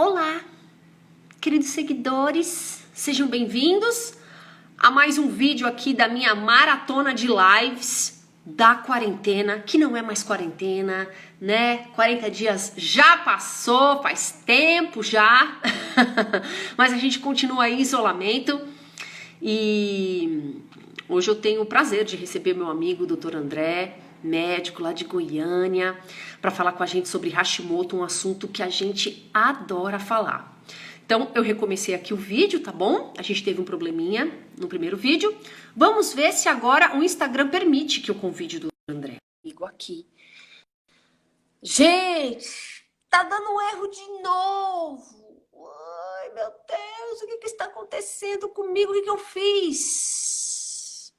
Olá, queridos seguidores, sejam bem-vindos a mais um vídeo aqui da minha maratona de lives da quarentena, que não é mais quarentena, né? 40 dias já passou, faz tempo já, mas a gente continua aí em isolamento e hoje eu tenho o prazer de receber meu amigo Dr. André, médico lá de Goiânia, para falar com a gente sobre Hashimoto, um assunto que a gente adora falar. Então, eu recomecei aqui o vídeo, tá bom? A gente teve um probleminha no primeiro vídeo. Vamos ver se agora o Instagram permite que eu convide o Dr. André. Amigo aqui. Gente, tá dando erro de novo. Ai, meu Deus, o que está acontecendo comigo? O que eu fiz?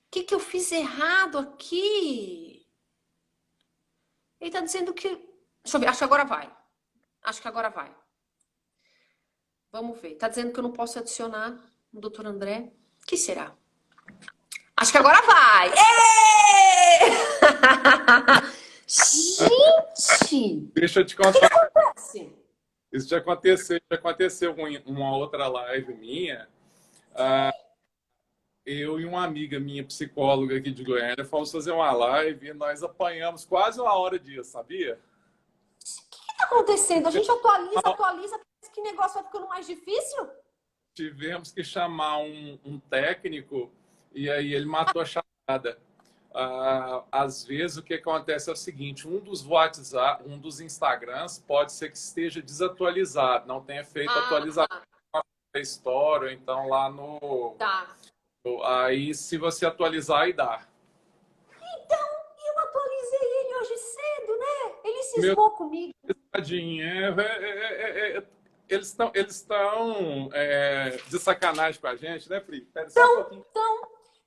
O que eu fiz errado aqui? Ele tá dizendo que... Deixa eu ver, acho que agora vai. Acho que agora vai. Vamos ver. Tá dizendo que eu não posso adicionar o Dr. André. O que será? Acho que agora vai. Gente! Deixa eu te O que contar. acontece? Isso já aconteceu com uma outra live minha. Eu e uma amiga minha, psicóloga aqui de Goiânia, fomos fazer uma live e nós apanhamos quase uma hora disso, sabia? O que tá acontecendo? A gente atualiza, parece que o negócio vai ficando mais difícil. Tivemos que chamar um técnico e aí ele matou a charada. Às vezes o que acontece é o seguinte: um dos WhatsApp, um dos Instagrams pode ser que esteja desatualizado, não tenha feito atualização da Store, ou então lá no... Tá. Aí, se você atualizar, aí dá. Então, eu atualizei ele hoje cedo, né? Ele Meu cismou comigo. tadinho, eles estão de sacanagem com a gente, né, Pri? Pera só um pouquinho.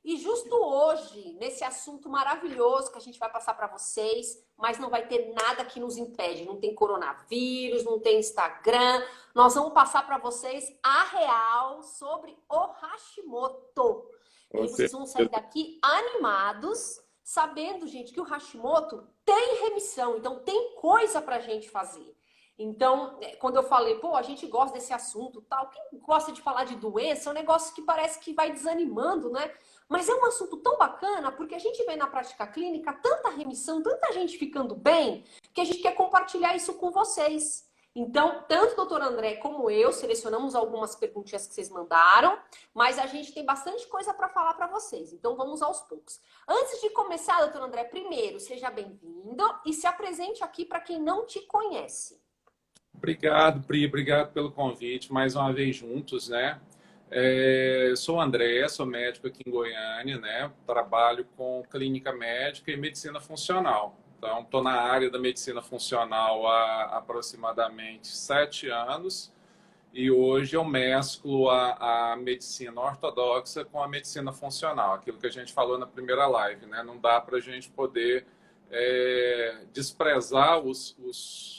E justo hoje, nesse assunto maravilhoso que a gente vai passar para vocês, mas não vai ter nada que nos impede. Não tem coronavírus, não tem Instagram. Nós vamos passar para vocês a real sobre o Hashimoto. E vocês vão sair daqui animados, sabendo, gente, que o Hashimoto tem remissão. Então, tem coisa para a gente fazer. Então, quando eu falei, pô, a gente gosta desse assunto, tal, quem gosta de falar de doença é um negócio que parece que vai desanimando, né? Mas é um assunto tão bacana, porque a gente vê na prática clínica tanta remissão, tanta gente ficando bem, que a gente quer compartilhar isso com vocês. Então, tanto o doutor André como eu selecionamos algumas perguntinhas que vocês mandaram, mas a gente tem bastante coisa para falar para vocês. Então, vamos aos poucos. Antes de começar, doutor André, primeiro, seja bem-vindo e se apresente aqui para quem não te conhece. Obrigado, Pri, obrigado pelo convite, mais uma vez juntos, né? Eu sou o André, sou médico aqui em Goiânia, né? Trabalho com clínica médica e medicina funcional. Então, estou na área da medicina funcional há aproximadamente 7 anos e hoje eu mesclo a medicina ortodoxa com a medicina funcional, aquilo que a gente falou na primeira live, né? Não dá para a gente poder desprezar os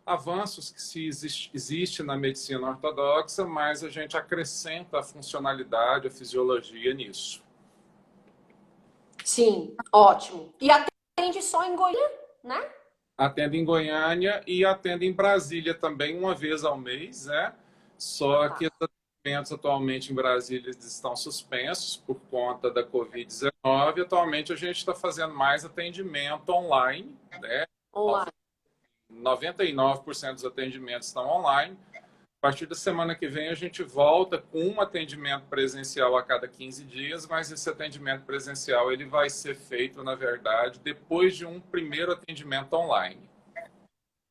avanços que existe na medicina ortodoxa, mas a gente acrescenta a funcionalidade, a fisiologia nisso. Sim, ótimo. E atende só em Goiânia, né? Atendo em Goiânia e atendo em Brasília também, uma vez ao mês, né? Só que os atendimentos atualmente em Brasília estão suspensos por conta da Covid-19. Atualmente a gente está fazendo mais atendimento online, né? Online. 99% dos atendimentos estão online. A partir da semana que vem, a gente volta com um atendimento presencial a cada 15 dias, mas esse atendimento presencial ele vai ser feito, na verdade, depois de um primeiro atendimento online.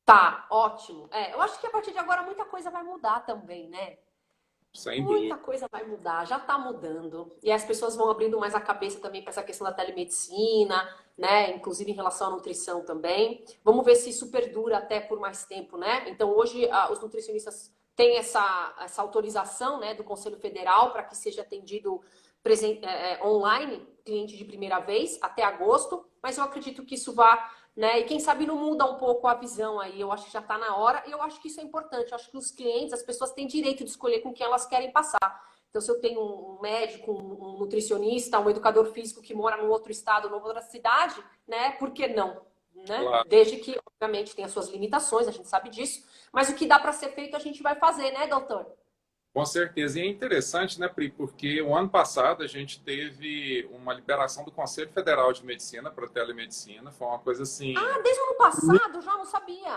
Tá, ótimo. Eu acho que a partir de agora muita coisa vai mudar também, né? Sem dúvida. Muita coisa vai mudar, já está mudando. E as pessoas vão abrindo mais a cabeça também para essa questão da telemedicina, né? Inclusive em relação à nutrição também. Vamos ver se isso perdura até por mais tempo, né? Então hoje os nutricionistas têm essa autorização, né, do Conselho Federal para que seja atendido online, cliente de primeira vez, até agosto. Mas eu acredito que isso vá, né? E quem sabe não muda um pouco a visão aí. Eu acho que já está na hora e eu acho que isso é importante. Eu acho que os clientes, as pessoas têm direito de escolher com quem elas querem passar. Então, se eu tenho um médico, um nutricionista, um educador físico que mora num outro estado, numa outra cidade, né? Por que não? né? Claro. Desde que, obviamente, tem as suas limitações, a gente sabe disso, mas o que dá para ser feito a gente vai fazer, né, doutor? Com certeza. E é interessante, né, Pri, porque o ano passado a gente teve uma liberação do Conselho Federal de Medicina para telemedicina. Foi uma coisa assim. Ah, desde o ano passado, já não sabia.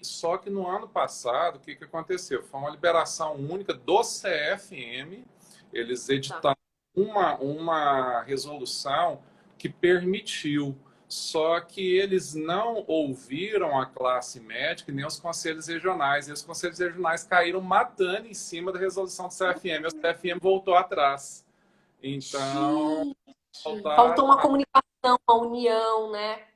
Só que no ano passado, o que que aconteceu? Foi uma liberação única do CFM. Eles Tá. editaram uma resolução que permitiu. Só que eles não ouviram a classe médica e nem os conselhos regionais. E os conselhos regionais caíram matando em cima da resolução do CFM. O CFM voltou atrás. Então, Gente, voltaram. faltou uma comunicação, uma união, né?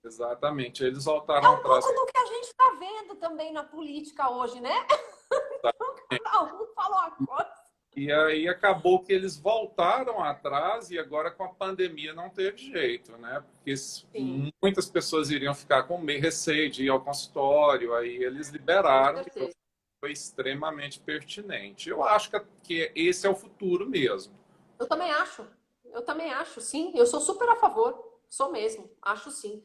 Exatamente, eles É voltaram um atrás. pouco do que a gente está vendo também na política hoje, né? Cada um falou a coisa. E aí acabou que eles voltaram atrás e agora com a pandemia não teve jeito, né? Porque Sim, muitas pessoas iriam ficar com meio receio de ir ao consultório, aí eles com liberaram, então certeza. foi extremamente pertinente. Eu acho que esse é o futuro mesmo. Eu também acho. Eu também acho, sim. Eu sou super a favor. Sou mesmo. Acho sim.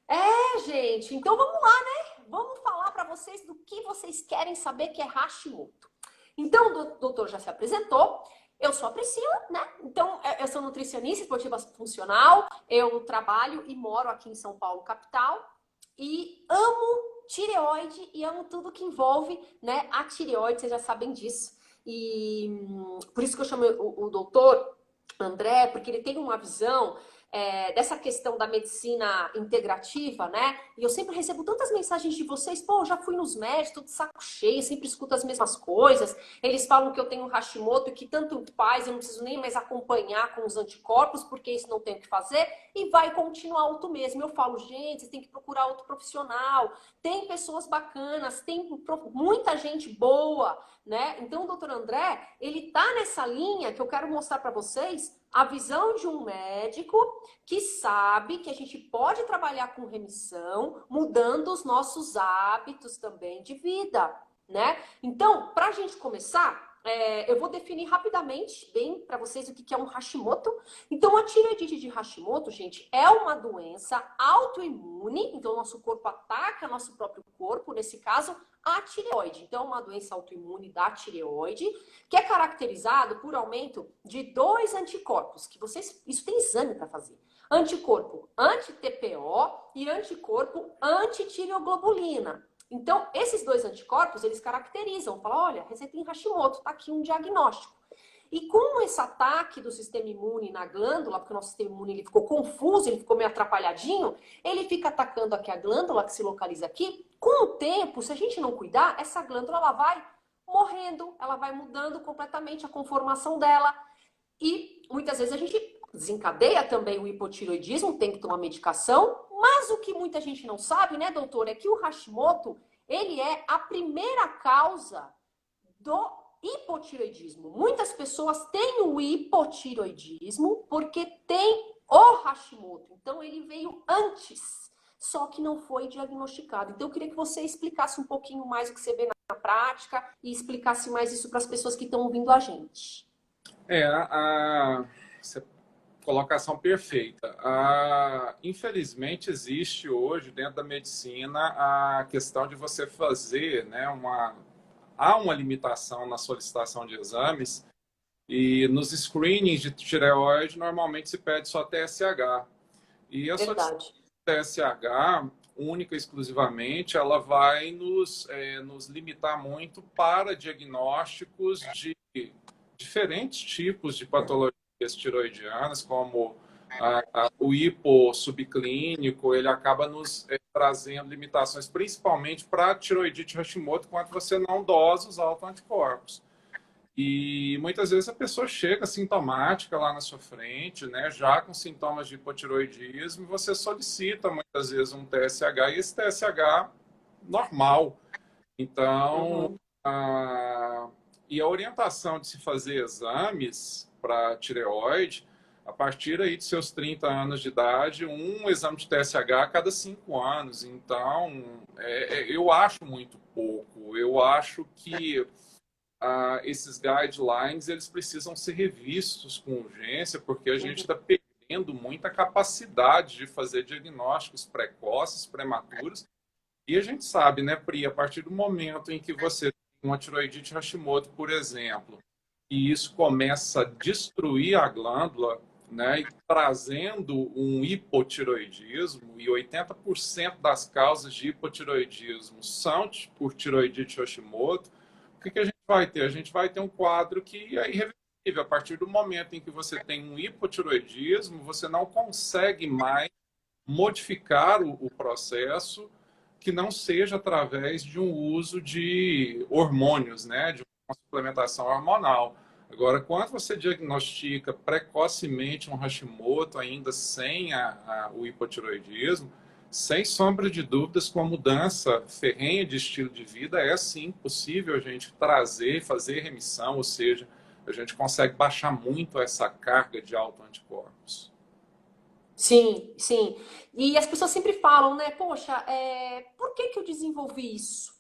É, gente. Então vamos lá, né? Vamos falar para vocês do que vocês querem saber que é Hashimoto. Então, o doutor já se apresentou. Eu sou a Priscila, né? Então, eu sou nutricionista esportiva funcional. Eu trabalho e moro aqui em São Paulo, capital. E amo tireoide e amo tudo que envolve, né, a tireoide. Vocês já sabem disso. E por isso que eu chamo o doutor André, porque ele tem uma visão dessa questão da medicina integrativa, né? E eu sempre recebo tantas mensagens de vocês, pô, já fui nos médicos, tô de saco cheio, sempre escuto as mesmas coisas. Eles falam que eu tenho Hashimoto e que tanto faz, eu não preciso nem mais acompanhar com os anticorpos, porque isso não tem o que fazer, e vai continuar auto mesmo. Eu falo, gente, você tem que procurar outro profissional, tem pessoas bacanas, tem muita gente boa, né? Então, o doutor André, ele tá nessa linha que eu quero mostrar para vocês a visão de um médico que sabe que a gente pode trabalhar com remissão, mudando os nossos hábitos também de vida, né? Então, para a gente começar, eu vou definir rapidamente, bem, para vocês o que é um Hashimoto. Então, a tireoidite de Hashimoto, gente, é uma doença autoimune. Então, nosso corpo ataca nosso próprio corpo, nesse caso, a tireoide. Então, é uma doença autoimune da tireoide, que é caracterizado por aumento de dois anticorpos, que vocês, isso tem exame para fazer. Anticorpo anti-TPO e anticorpo anti-tireoglobulina. Então, esses dois anticorpos, eles caracterizam, falam, olha, você tem Hashimoto, tá aqui um diagnóstico. E com esse ataque do sistema imune na glândula, porque o nosso sistema imune ele ficou confuso, ele ficou meio atrapalhadinho, ele fica atacando aqui a glândula que se localiza aqui. Com o tempo, se a gente não cuidar, essa glândula ela vai morrendo, ela vai mudando completamente a conformação dela. E muitas vezes a gente desencadeia também o hipotiroidismo, tem que tomar medicação, mas o que muita gente não sabe, né, doutor, é que o Hashimoto, ele é a primeira causa do hipotiroidismo. Muitas pessoas têm o hipotiroidismo porque tem o Hashimoto. Então ele veio antes, só que não foi diagnosticado. Então eu queria que você explicasse um pouquinho mais o que você vê na prática e explicasse mais isso para as pessoas que estão ouvindo a gente. Essa colocação perfeita. Infelizmente, existe hoje, dentro da medicina, a questão de você fazer, né, há uma limitação na solicitação de exames e nos screenings de tireoide, normalmente se pede só TSH. E a solicitação Verdade. de TSH, única e exclusivamente, ela vai nos limitar muito para diagnósticos de diferentes tipos de patologias tiroidianas, como o hipo subclínico, ele acaba nos trazendo limitações, principalmente para a tiroidite Hashimoto, quando você não dosa os autoanticorpos. E muitas vezes a pessoa chega sintomática lá na sua frente, né, já com sintomas de hipotiroidismo, e você solicita muitas vezes um TSH, e esse TSH normal. Então, Uhum. e a orientação de se fazer exames para tireoide, a partir aí de seus 30 anos de idade, um exame de TSH a cada 5 anos. Então, eu acho muito pouco. Eu acho que esses guidelines eles precisam ser revistos com urgência, porque a gente está perdendo perdendo muita capacidade de fazer diagnósticos precoces, prematuros. E a gente sabe, né, Pri, a partir do momento em que você tem uma tiroidite Hashimoto, por exemplo, e isso começa a destruir a glândula, né, e trazendo um hipotiroidismo, e 80% das causas de hipotiroidismo são por tiroidite Hashimoto, o que a gente vai ter? A gente vai ter um quadro que é irreversível. A partir do momento em que você tem um hipotiroidismo, você não consegue mais modificar o processo que não seja através de um uso de hormônios, né, de uma suplementação hormonal. Agora, quando você diagnostica precocemente um Hashimoto, ainda sem o hipotiroidismo, sem sombra de dúvidas, com a mudança ferrenha de estilo de vida, é sim possível a gente trazer, fazer remissão, ou seja, a gente consegue baixar muito essa carga de autoanticorpos. Sim, sim. E as pessoas sempre falam, né? Poxa, por que eu desenvolvi isso?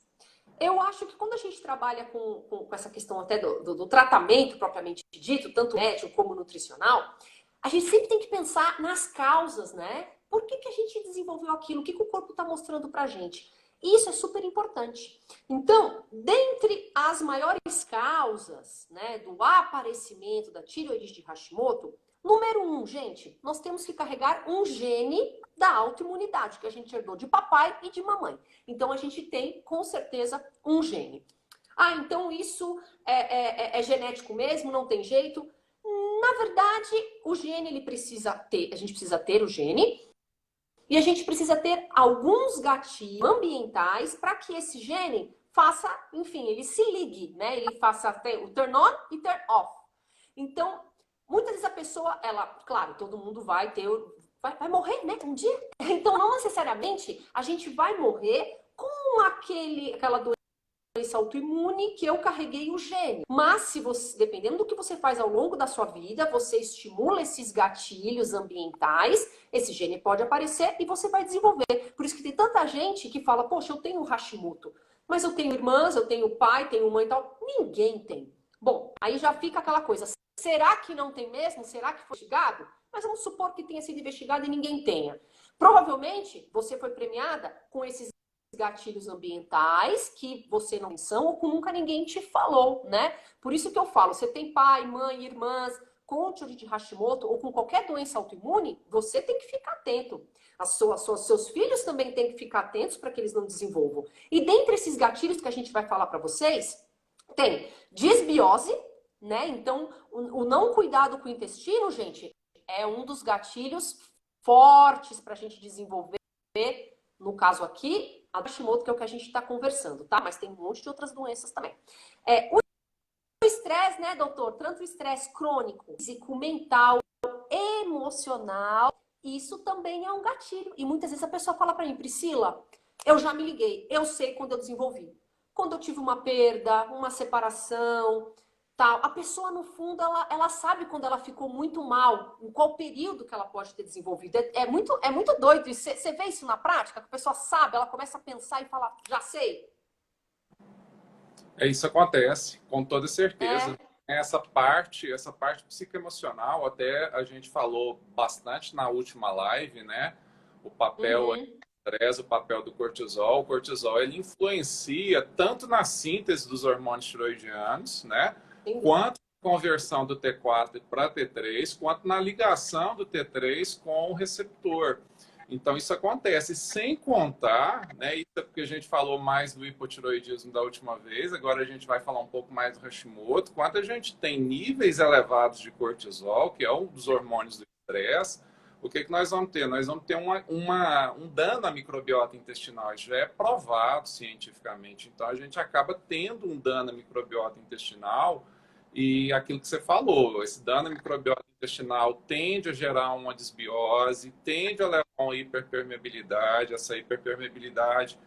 Eu acho que quando a gente trabalha com essa questão até do tratamento propriamente dito, tanto médico como nutricional, a gente sempre tem que pensar nas causas, né? Por que a gente desenvolveu aquilo? O que o corpo está mostrando pra gente? Isso é super importante. Então, dentre as maiores causas, né, do aparecimento da tireoidite de Hashimoto, número 1, gente, nós temos que carregar um gene da autoimunidade, que a gente herdou de papai e de mamãe. Então, a gente tem, com certeza, um gene. Ah, então isso é genético mesmo? Não tem jeito? Na verdade, o gene, ele precisa ter, a gente precisa ter o gene, e a gente precisa ter alguns gatilhos ambientais para que esse gene faça, enfim, ele se ligue, né? Ele faça o turn on e turn off. Então, muitas vezes a pessoa, ela, claro, todo mundo vai ter, vai morrer, né? Um dia. Então, não necessariamente a gente vai morrer com aquela doença autoimune que eu carreguei o gene. Mas, se você, dependendo do que você faz ao longo da sua vida, você estimula esses gatilhos ambientais, esse gene pode aparecer e você vai desenvolver. Por isso que tem tanta gente que fala, poxa, eu tenho Hashimoto, mas eu tenho irmãs, eu tenho pai, tenho mãe e tal. Ninguém tem. Bom, aí já fica aquela coisa, será que não tem mesmo? Será que foi investigado? Mas vamos supor que tenha sido investigado e ninguém tenha. Provavelmente, você foi premiada com esses gatilhos ambientais que você não são ou que nunca ninguém te falou, né? Por isso que eu falo, você tem pai, mãe, irmãs com tireoidite de Hashimoto ou com qualquer doença autoimune, você tem que ficar atento. Seus filhos também têm que ficar atentos para que eles não desenvolvam. E dentre esses gatilhos que a gente vai falar para vocês, tem disbiose, né? Então, o não cuidado com o intestino, gente, é um dos gatilhos fortes para a gente desenvolver, no caso aqui, a Hashimoto, que é o que a gente está conversando, tá? Mas tem um monte de outras doenças também. O estresse, né, doutor? Tanto o estresse crônico, físico, mental, emocional, isso também é um gatilho. E muitas vezes a pessoa fala para mim, Priscila, eu já me liguei, eu sei quando eu desenvolvi. Quando eu tive uma perda, uma separação, tal. A pessoa, no fundo, ela sabe quando ela ficou muito mal, em qual período que ela pode ter desenvolvido. É muito doido isso. Você vê isso na prática? Que a pessoa sabe, ela começa a pensar e fala, já sei. Isso acontece, com toda certeza. Essa parte psicoemocional, até a gente falou bastante na última live, né? O papel do estresse, o papel do cortisol. O cortisol, ele influencia tanto na síntese dos hormônios tiroidianos, né? Quanto na conversão do T4 para T3, quanto na ligação do T3 com o receptor. Então, isso acontece, sem contar, né? Isso é porque a gente falou mais do hipotiroidismo da última vez, agora a gente vai falar um pouco mais do Hashimoto. Quando a gente tem níveis elevados de cortisol, que é um dos hormônios do estresse, o que nós vamos ter? Nós vamos ter um dano à microbiota intestinal, isso já é provado cientificamente. Então, a gente acaba tendo um dano à microbiota intestinal e aquilo que você falou, esse dano à microbiota intestinal tende a gerar uma desbiose, tende a levar a uma hiperpermeabilidade. Essa hiperpermeabilidade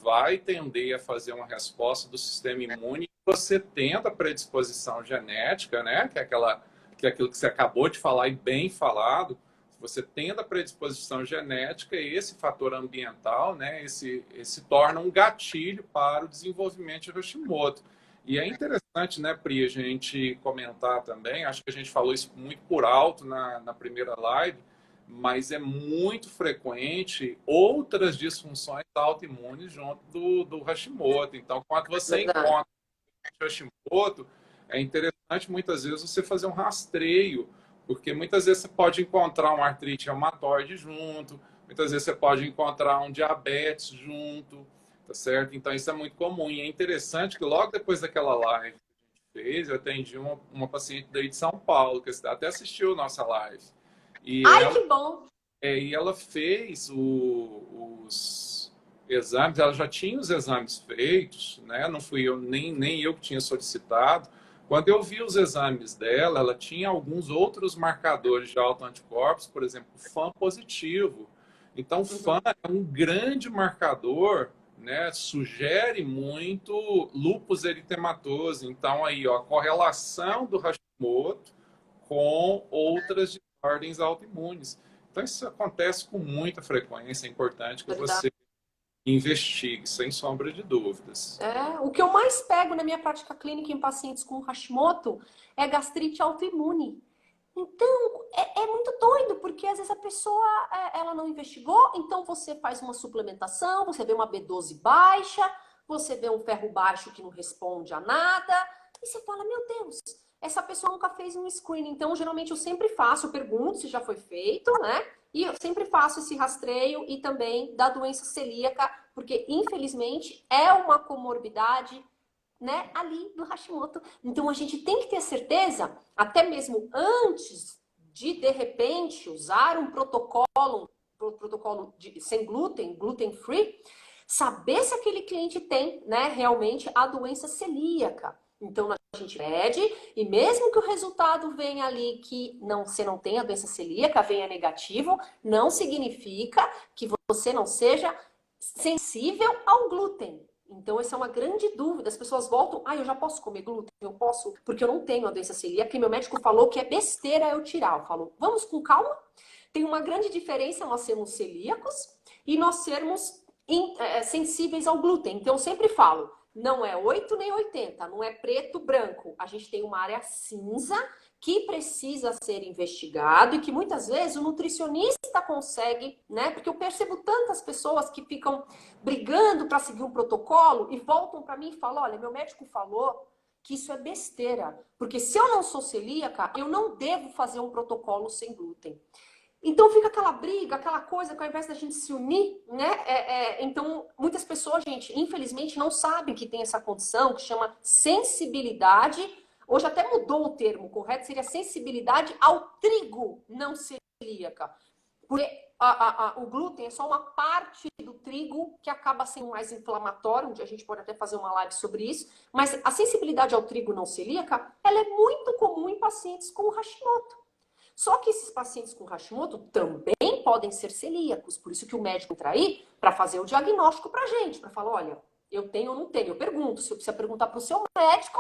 vai tender a fazer uma resposta do sistema imune. Você tendo a predisposição genética, né? Que é aquilo que você acabou de falar e bem falado, você tendo a predisposição genética, esse fator ambiental, né? Esse torna um gatilho para o desenvolvimento de Hashimoto. E é interessante, né, Pri, a gente comentar também, acho que a gente falou isso muito por alto na primeira live, mas é muito frequente outras disfunções autoimunes junto do Hashimoto. Então, quando você Verdade. encontra o Hashimoto, é interessante muitas vezes você fazer um rastreio, porque muitas vezes você pode encontrar uma artrite reumatoide junto, muitas vezes você pode encontrar um diabetes junto, tá certo? Então isso é muito comum e é interessante que logo depois daquela live que a gente fez, eu atendi uma paciente daí de São Paulo, que até assistiu a nossa live. E Ai, ela, que bom! e ela fez os exames, ela já tinha os exames feitos, né? Não fui eu, nem eu que tinha solicitado. Quando eu vi os exames dela, ela tinha alguns outros marcadores de autoanticorpos, por exemplo, FAM positivo. Então, FAM Uhum. é um grande marcador, né? Sugere muito lúpus eritematoso. Então, aí, ó, a correlação do Hashimoto com outras desordens autoimunes. Então, isso acontece com muita frequência. É importante que Verdade. você investigue, sem sombra de dúvidas. É, o que eu mais pego na minha prática clínica em pacientes com Hashimoto é gastrite autoimune. Então, é muito doido, porque às vezes a pessoa ela não investigou, então você faz uma suplementação, você vê uma B12 baixa, você vê um ferro baixo que não responde a nada, e você fala, meu Deus, essa pessoa nunca fez um screening. Então, geralmente eu sempre faço, eu pergunto se já foi feito, né? E eu sempre faço esse rastreio e também da doença celíaca, porque infelizmente é uma comorbidade, né, ali do Hashimoto. Então a gente tem que ter certeza, até mesmo antes de repente usar um protocolo sem glúten, gluten free, saber se aquele cliente tem, né, realmente a doença celíaca. Então a gente pede, e mesmo que o resultado venha ali que você não tem a doença celíaca, venha negativo, não significa que você não seja sensível ao glúten. Então, essa é uma grande dúvida. As pessoas voltam, eu já posso comer glúten? Eu posso, porque eu não tenho a doença celíaca, e meu médico falou que é besteira eu tirar. Eu falo, vamos com calma. Tem uma grande diferença nós sermos celíacos e nós sermos sensíveis ao glúten. Então, eu sempre falo, não é 8 nem 80, não é preto, branco. A gente tem uma área cinza que precisa ser investigado e que muitas vezes o nutricionista consegue, né? Porque eu percebo tantas pessoas que ficam brigando para seguir um protocolo e voltam para mim e falam: olha, meu médico falou que isso é besteira, porque se eu não sou celíaca, eu não devo fazer um protocolo sem glúten. Então fica aquela briga, aquela coisa que ao invés da gente se unir, né? Então, muitas pessoas, gente, infelizmente não sabem que tem essa condição que chama sensibilidade. Hoje até mudou o termo, correto? Seria sensibilidade ao trigo não celíaca. Porque o glúten é só uma parte do trigo que acaba sendo mais inflamatório, onde a gente pode até fazer uma live sobre isso. Mas a sensibilidade ao trigo não celíaca, ela é muito comum em pacientes com Hashimoto. Só que esses pacientes com Hashimoto também podem ser celíacos, por isso que o médico entra aí para fazer o diagnóstico para a gente, para falar, olha, eu tenho ou não tenho. Eu pergunto, se eu precisar perguntar para o seu médico,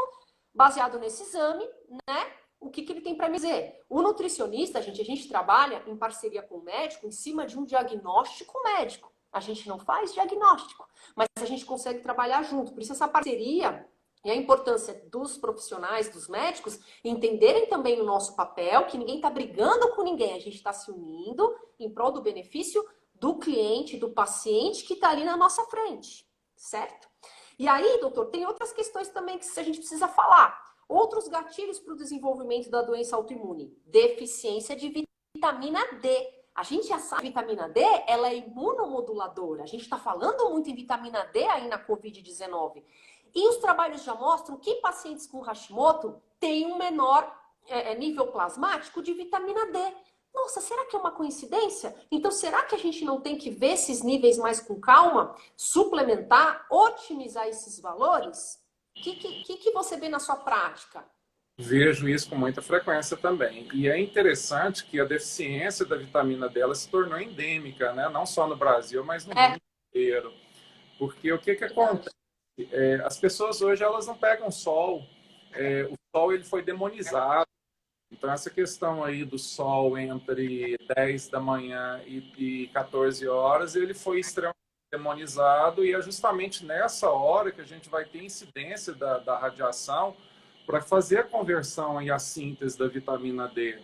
baseado nesse exame, né, o que ele tem para me dizer. O nutricionista, a gente trabalha em parceria com o médico em cima de um diagnóstico médico. A gente não faz diagnóstico, mas a gente consegue trabalhar junto. Por isso essa parceria e a importância dos profissionais, dos médicos, entenderem também o nosso papel, que ninguém está brigando com ninguém, a gente está se unindo em prol do benefício do cliente, do paciente que está ali na nossa frente, certo? E aí, doutor, tem outras questões também que a gente precisa falar. Outros gatilhos para o desenvolvimento da doença autoimune. Deficiência de vitamina D. A gente já sabe que a vitamina D, ela é imunomoduladora. A gente está falando muito em vitamina D aí na Covid-19. E os trabalhos já mostram que pacientes com Hashimoto têm um menor nível plasmático de vitamina D. Nossa, será que é uma coincidência? Então, será que a gente não tem que ver esses níveis mais com calma, suplementar, otimizar esses valores? O que você vê na sua prática? Vejo isso com muita frequência também. E é interessante que a deficiência da vitamina D ela se tornou endêmica, né? Não só no Brasil, mas no É mundo inteiro. Porque o que verdade. acontece? As pessoas hoje elas não pegam sol. O sol ele foi demonizado. Então, essa questão aí do sol entre 10 da manhã e 14 horas, ele foi extremamente demonizado, e é justamente nessa hora que a gente vai ter incidência da radiação para fazer a conversão e a síntese da vitamina D.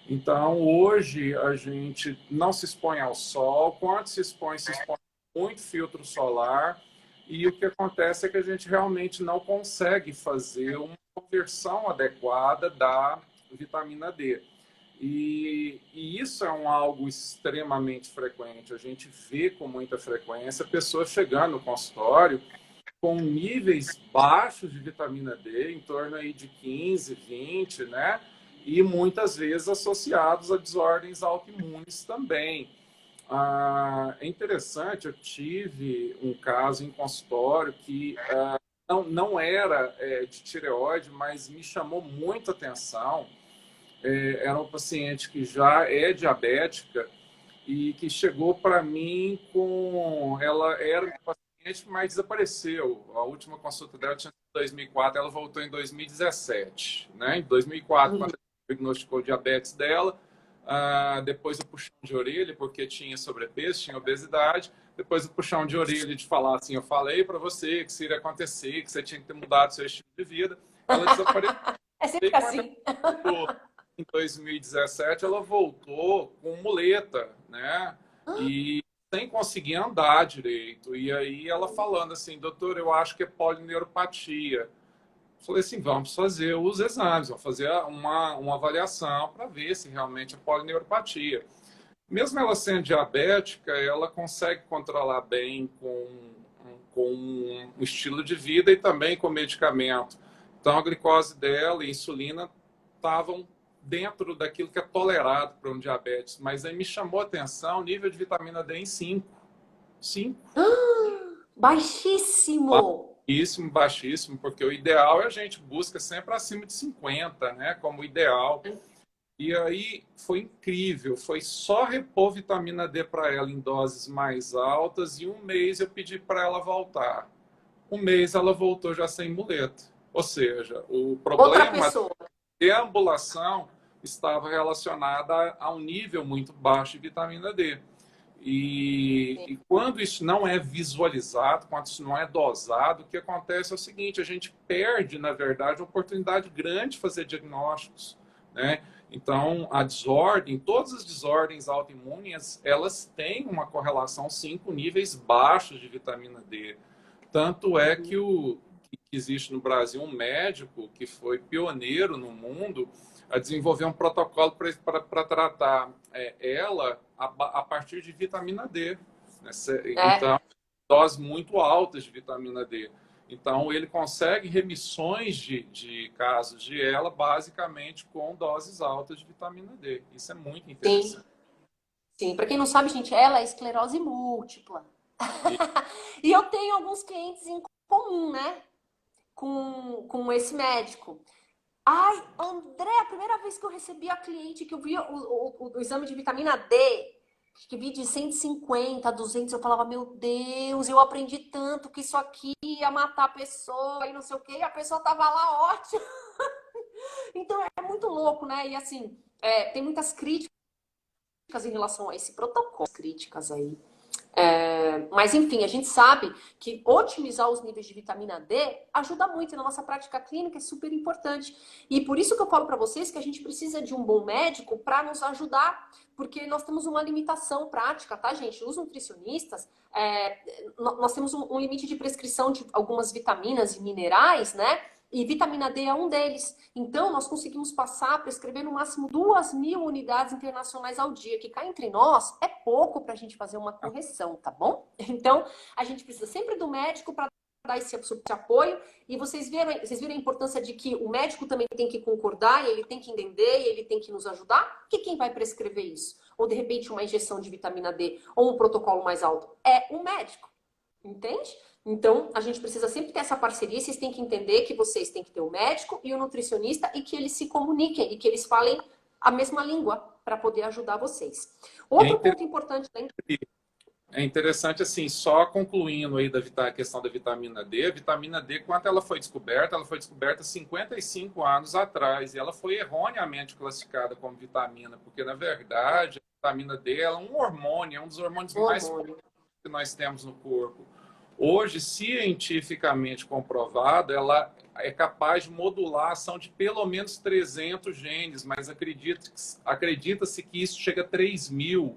Então, hoje, a gente não se expõe ao sol. Quando se expõe muito filtro solar. E o que acontece é que a gente realmente não consegue fazer uma conversão adequada da vitamina D. E isso é algo extremamente frequente. A gente vê com muita frequência pessoas chegando no consultório com níveis baixos de vitamina D, em torno aí de 15, 20, né? E muitas vezes associados a desordens autoimunes também. É interessante, eu tive um caso em consultório que não era de tireoide, mas me chamou muita atenção. Era um paciente que já é diabética e que chegou para mim com... Ela era uma paciente, mas desapareceu. A última consulta dela tinha sido em 2004, ela voltou em 2017. Né? Em 2004, quando diagnosticou diabetes dela, depois o puxão de orelha, porque tinha sobrepeso, tinha obesidade. Depois o puxão de orelha de falar assim, eu falei para você que isso iria acontecer, que você tinha que ter mudado seu estilo de vida. Ela desapareceu. É sempre assim. Em 2017, ela voltou com muleta, né? E sem conseguir andar direito. E aí ela falando assim, doutor, eu acho que é polineuropatia. Falei assim, vamos fazer os exames, vamos fazer uma avaliação para ver se realmente é polineuropatia. Mesmo ela sendo diabética, ela consegue controlar bem com um estilo de vida e também com medicamento. Então, a glicose dela e a insulina estavam dentro daquilo que é tolerado para um diabetes. Mas aí me chamou a atenção o nível de vitamina D em 5. 5. Baixíssimo! Baixíssimo, baixíssimo, porque o ideal é a gente busca sempre acima de 50, né? Como ideal. E aí foi incrível, foi só repor vitamina D para ela em doses mais altas e um mês eu pedi para ela voltar. Um mês ela voltou já sem muleta. Ou seja, o problema da deambulação estava relacionada a um nível muito baixo de vitamina D. E quando isso não é visualizado, quando isso não é dosado, o que acontece é o seguinte, a gente perde, na verdade, uma oportunidade grande de fazer diagnósticos, né? Então, a desordem, todas as desordens autoimunes, elas têm uma correlação, sim, com níveis baixos de vitamina D. Tanto é que existe no Brasil um médico que foi pioneiro no mundo a desenvolver um protocolo para tratar ela a partir de vitamina D. Né? Então, doses muito altas de vitamina D. Então, ele consegue remissões de casos de ela, basicamente, com doses altas de vitamina D. Isso é muito interessante. Sim, sim. Para quem não sabe, gente, ela é esclerose múltipla. E eu tenho alguns clientes em comum, né? Com esse médico. Ai, André, a primeira vez que eu recebi a cliente, que eu vi o exame de vitamina D, que vi de 150, 200, eu falava, meu Deus, eu aprendi tanto que isso aqui ia matar a pessoa e não sei o quê, e a pessoa tava lá ótima. Então é muito louco, né? E assim, tem muitas críticas em relação a esse protocolo, críticas aí. Mas enfim, a gente sabe que otimizar os níveis de vitamina D ajuda muito e na nossa prática clínica, é super importante. E por isso que eu falo para vocês que a gente precisa de um bom médico para nos ajudar, porque nós temos uma limitação prática, tá, gente? Os nutricionistas, nós temos um limite de prescrição de algumas vitaminas e minerais, né? E vitamina D é um deles. Então, nós conseguimos passar, prescrever no máximo 2.000 unidades internacionais ao dia, que cá entre nós é pouco para a gente fazer uma correção, tá bom? Então, a gente precisa sempre do médico para dar esse apoio. E vocês viram a importância de que o médico também tem que concordar, e ele tem que entender, e ele tem que nos ajudar? Porque quem vai prescrever isso? Ou, de repente, uma injeção de vitamina D, ou um protocolo mais alto? É o médico, entende? Então, a gente precisa sempre ter essa parceria. Vocês têm que entender que vocês têm que ter o médico e o nutricionista e que eles se comuniquem e que eles falem a mesma língua para poder ajudar vocês. Outro ponto importante... É interessante, assim, só concluindo aí a questão da vitamina D. A vitamina D, quando ela foi descoberta 55 anos atrás. E ela foi erroneamente classificada como vitamina, porque, na verdade, a vitamina D é um hormônio, é um dos hormônios mais que nós temos no corpo, hoje, cientificamente comprovado, ela é capaz de modular a ação de pelo menos 300 genes, mas acredita-se que isso chega a 3.000,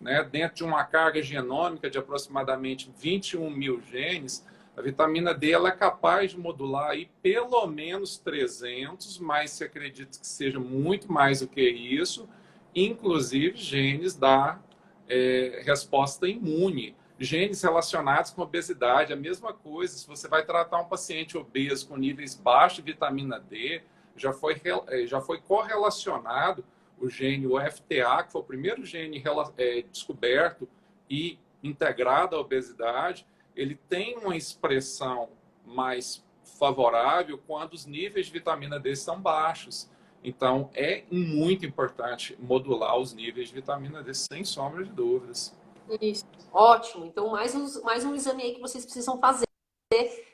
né? Dentro de uma carga genômica de aproximadamente 21.000 genes, a vitamina D ela é capaz de modular aí pelo menos 300, mas se acredita que seja muito mais do que isso, inclusive genes da resposta imune. Genes relacionados com obesidade, a mesma coisa. Se você vai tratar um paciente obeso com níveis baixos de vitamina D, já foi correlacionado o gene, o FTA, que foi o primeiro gene descoberto e integrado à obesidade, ele tem uma expressão mais favorável quando os níveis de vitamina D são baixos. Então, é muito importante modular os níveis de vitamina D, sem sombra de dúvidas. Isso, ótimo. Então, mais um exame aí que vocês precisam fazer,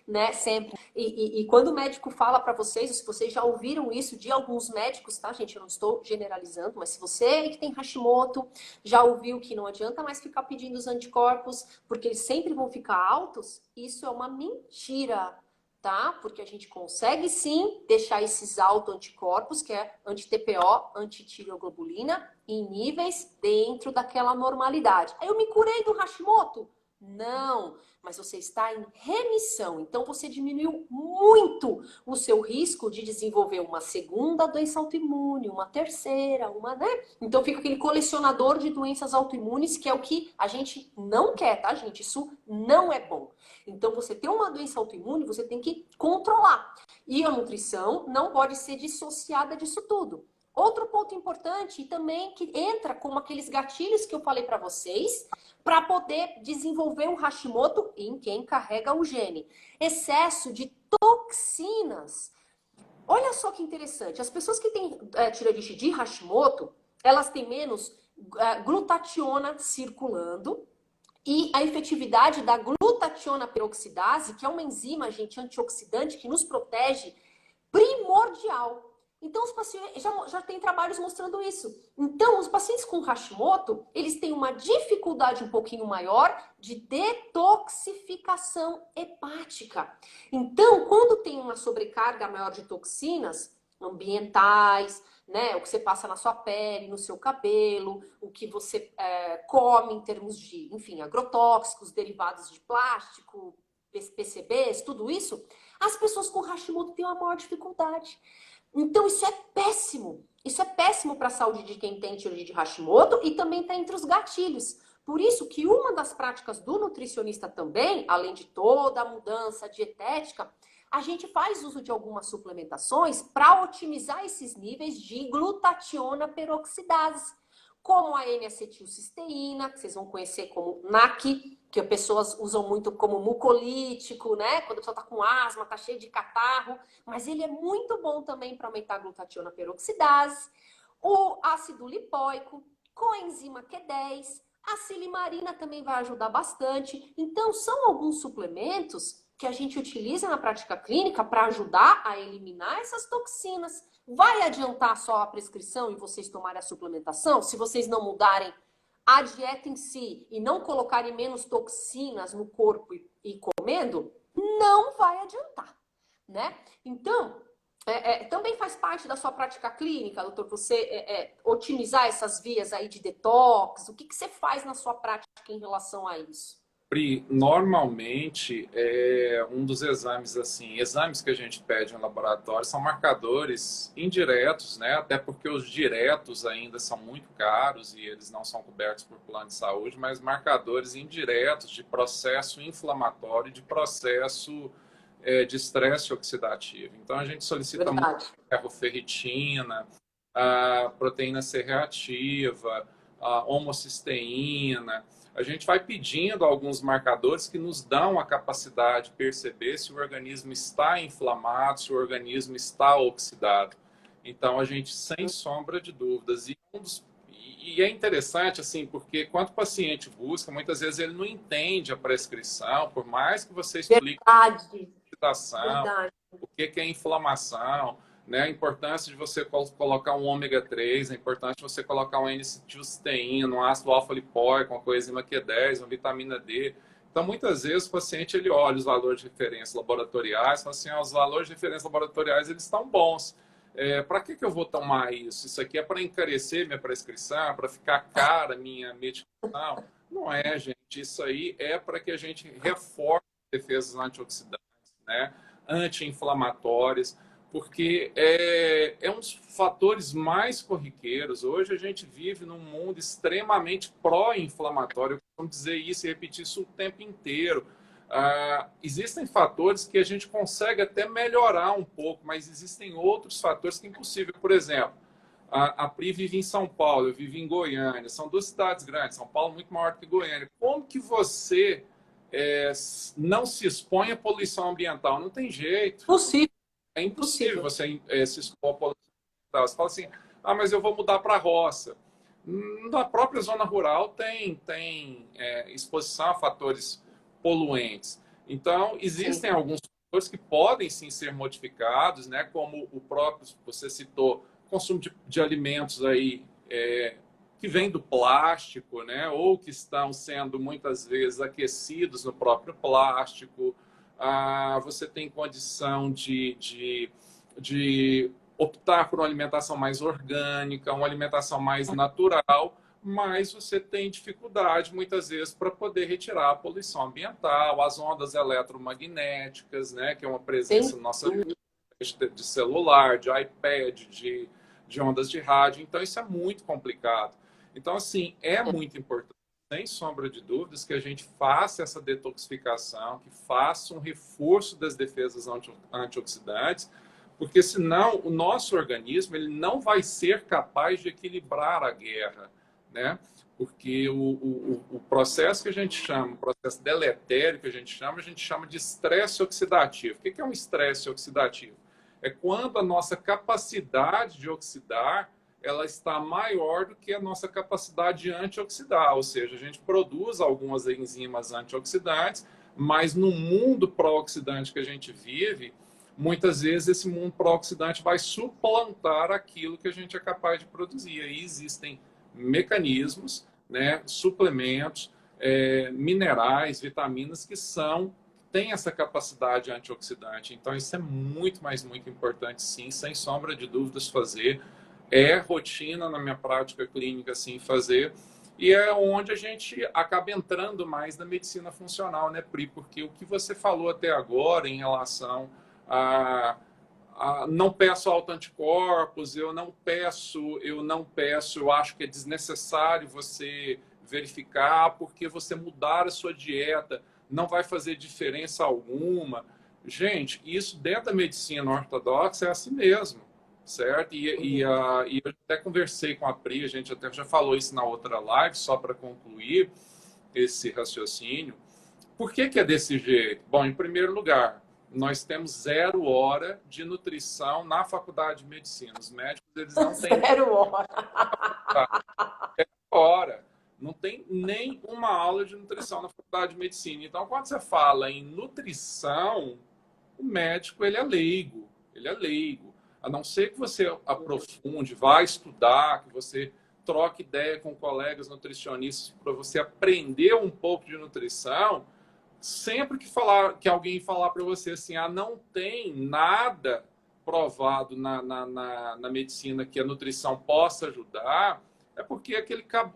né, sempre. E quando o médico fala para vocês, ou se vocês já ouviram isso de alguns médicos, tá, gente? Eu não estou generalizando, mas se você que tem Hashimoto já ouviu que não adianta mais ficar pedindo os anticorpos, porque eles sempre vão ficar altos, isso é uma mentira, tá? Porque a gente consegue sim deixar esses autoanticorpos, que é anti-TPO, anti-tireoglobulina, em níveis dentro daquela normalidade. Aí eu me curei do Hashimoto? Não, mas você está em remissão. Então você diminuiu muito o seu risco de desenvolver uma segunda doença autoimune, uma terceira, né? Então fica aquele colecionador de doenças autoimunes, que é o que a gente não quer, tá, gente? Isso não é bom. Então você tem uma doença autoimune, você tem que controlar. E a nutrição não pode ser dissociada disso tudo. Outro ponto importante também que entra como aqueles gatilhos que eu falei para vocês, para poder desenvolver um Hashimoto em quem carrega o gene. Excesso de toxinas. Olha só que interessante. As pessoas que têm tireoidite de Hashimoto, elas têm menos glutationa circulando e a efetividade da glutationa peroxidase, que é uma enzima, gente, antioxidante que nos protege, primordial. Então, os pacientes já tem trabalhos mostrando isso. Então, os pacientes com Hashimoto, eles têm uma dificuldade um pouquinho maior de detoxificação hepática. Então, quando tem uma sobrecarga maior de toxinas ambientais, né, o que você passa na sua pele, no seu cabelo, o que você come em termos de, enfim, agrotóxicos, derivados de plástico, PCBs, tudo isso, as pessoas com Hashimoto têm uma maior dificuldade. Então, isso é péssimo. Isso é péssimo para a saúde de quem tem tireoidite de Hashimoto e também está entre os gatilhos. Por isso que uma das práticas do nutricionista também, além de toda a mudança dietética, a gente faz uso de algumas suplementações para otimizar esses níveis de glutationa peroxidase, como a N-acetilcisteína, que vocês vão conhecer como NAC, que as pessoas usam muito como mucolítico, né? Quando a pessoa tá com asma, tá cheia de catarro, mas ele é muito bom também para aumentar a glutationa peroxidase. O ácido lipoico, coenzima Q10, a silimarina também vai ajudar bastante. Então, são alguns suplementos que a gente utiliza na prática clínica para ajudar a eliminar essas toxinas. Vai adiantar só a prescrição e vocês tomarem a suplementação? Se vocês não mudarem a dieta em si e não colocarem menos toxinas no corpo e comendo, não vai adiantar, né? Então, também faz parte da sua prática clínica, doutor, você otimizar essas vias aí de detox? O que você faz na sua prática em relação a isso? Pri, normalmente, um dos exames que a gente pede no laboratório são marcadores indiretos, né? Até porque os diretos ainda são muito caros e eles não são cobertos por plano de saúde, mas marcadores indiretos de processo inflamatório, de processo de estresse oxidativo. Então, a gente solicita muito ferroferritina, a proteína C reativa, a homocisteína. A gente vai pedindo alguns marcadores que nos dão a capacidade de perceber se o organismo está inflamado, se o organismo está oxidado. Então, a gente, sem sombra de dúvidas, e é interessante, assim, porque quando o paciente busca, muitas vezes ele não entende a prescrição, por mais que você explique a situação, o que é inflamação, né? A importância de você colocar um ômega 3, a importância de você colocar um N-acetilcisteína, um ácido alfa-lipoico, uma coenzima Q10, uma vitamina D. Então, muitas vezes, o paciente ele olha os valores de referência laboratoriais e fala assim, os valores de referência laboratoriais eles estão bons. Para que eu vou tomar isso? Isso aqui é para encarecer minha prescrição, para ficar cara minha medicação? Não é, gente. Isso aí é para que a gente reforce defesas antioxidantes, né? Anti-inflamatórias, porque é um dos fatores mais corriqueiros. Hoje a gente vive num mundo extremamente pró-inflamatório. Eu costumo dizer isso e repetir isso o tempo inteiro. Existem fatores que a gente consegue até melhorar um pouco, mas existem outros fatores que é impossível. Por exemplo, a Pri vive em São Paulo, eu vivo em Goiânia. São duas cidades grandes, São Paulo muito maior que Goiânia. Como que você não se expõe à poluição ambiental? Não tem jeito. Possível. É impossível você se expor à poluição ambiental. Você fala assim, mas eu vou mudar para a roça. Na própria zona rural tem exposição a fatores poluentes. Então, existem alguns fatores que podem sim ser modificados, né? Como o próprio, você citou, consumo de alimentos aí que vêm do plástico, né? Ou que estão sendo muitas vezes aquecidos no próprio plástico. Você tem condição de optar por uma alimentação mais orgânica, uma alimentação mais natural, mas você tem dificuldade, muitas vezes, para poder retirar a poluição ambiental, as ondas eletromagnéticas, né, que é uma presença na nossa vida, de celular, de iPad, de ondas de rádio. Então, isso é muito complicado. Então, assim, é muito importante, sem sombra de dúvidas, que a gente faça essa detoxificação, que faça um reforço das defesas antioxidantes, porque senão o nosso organismo ele não vai ser capaz de equilibrar a guerra, né? Porque o processo que a gente chama, o processo deletério que a gente chama de estresse oxidativo. O que é um estresse oxidativo? É quando a nossa capacidade de oxidar ela está maior do que a nossa capacidade de antioxidar, ou seja, a gente produz algumas enzimas antioxidantes, mas no mundo pró-oxidante que a gente vive, muitas vezes esse mundo pró-oxidante vai suplantar aquilo que a gente é capaz de produzir. Aí existem mecanismos, né, suplementos, minerais, vitaminas que têm essa capacidade antioxidante. Então isso é muito, mas muito importante, sim, sem sombra de dúvidas fazer. É rotina na minha prática clínica, assim, fazer. E é onde a gente acaba entrando mais na medicina funcional, né, Pri? Porque o que você falou até agora em relação não peço autoanticorpos, eu não peço, eu acho que é desnecessário você verificar, porque você mudar a sua dieta não vai fazer diferença alguma. Gente, isso dentro da medicina ortodoxa é assim mesmo, certo? E eu até conversei com a Pri, a gente até já falou isso na outra live, só para concluir esse raciocínio. Por que é desse jeito? Bom, em primeiro lugar, nós temos 0 hora de nutrição na faculdade de medicina. Os médicos, eles não têm... 0 hora. 0 hora. Não tem nem uma aula de nutrição na faculdade de medicina. Então, quando você fala em nutrição, o médico, ele é leigo. Ele é leigo. A não ser que você aprofunde, vá estudar, que você troque ideia com colegas nutricionistas para você aprender um pouco de nutrição, sempre que alguém falar para você assim, não tem nada provado na medicina que a nutrição possa ajudar, é porque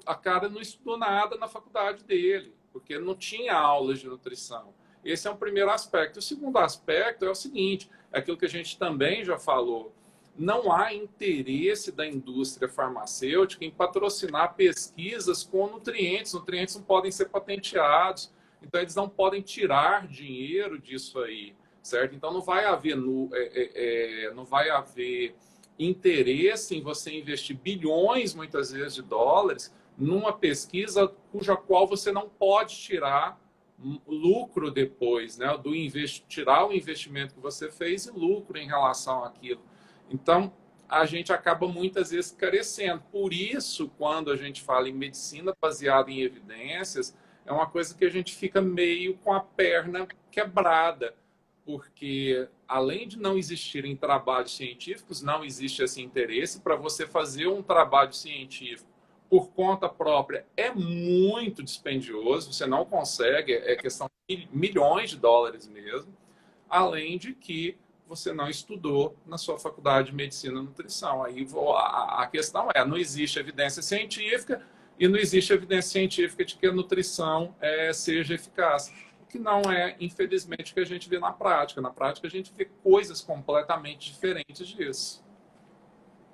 a cara não estudou nada na faculdade dele, porque não tinha aulas de nutrição. Esse é o primeiro aspecto. O segundo aspecto é o seguinte, é aquilo que a gente também já falou, não há interesse da indústria farmacêutica em patrocinar pesquisas com nutrientes. Nutrientes não podem ser patenteados. Então, eles não podem tirar dinheiro disso aí, certo? Então, não vai haver interesse em você investir bilhões, muitas vezes, de dólares numa pesquisa cuja qual você não pode tirar lucro depois, né? Tirar o investimento que você fez e lucro em relação àquilo. Então, a gente acaba muitas vezes carecendo. Por isso, quando a gente fala em medicina baseada em evidências, é uma coisa que a gente fica meio com a perna quebrada. porque além de não existirem trabalhos científicos, não existe esse interesse para você fazer um trabalho científico por conta própria. É muito dispendioso, você não consegue, é questão de milhões de dólares mesmo, além de que você não estudou na sua faculdade de medicina e nutrição. Aí a questão é, não existe evidência científica e não existe evidência científica de que a nutrição seja eficaz. O que não é, infelizmente, o que a gente vê na prática. Na prática, a gente vê coisas completamente diferentes disso.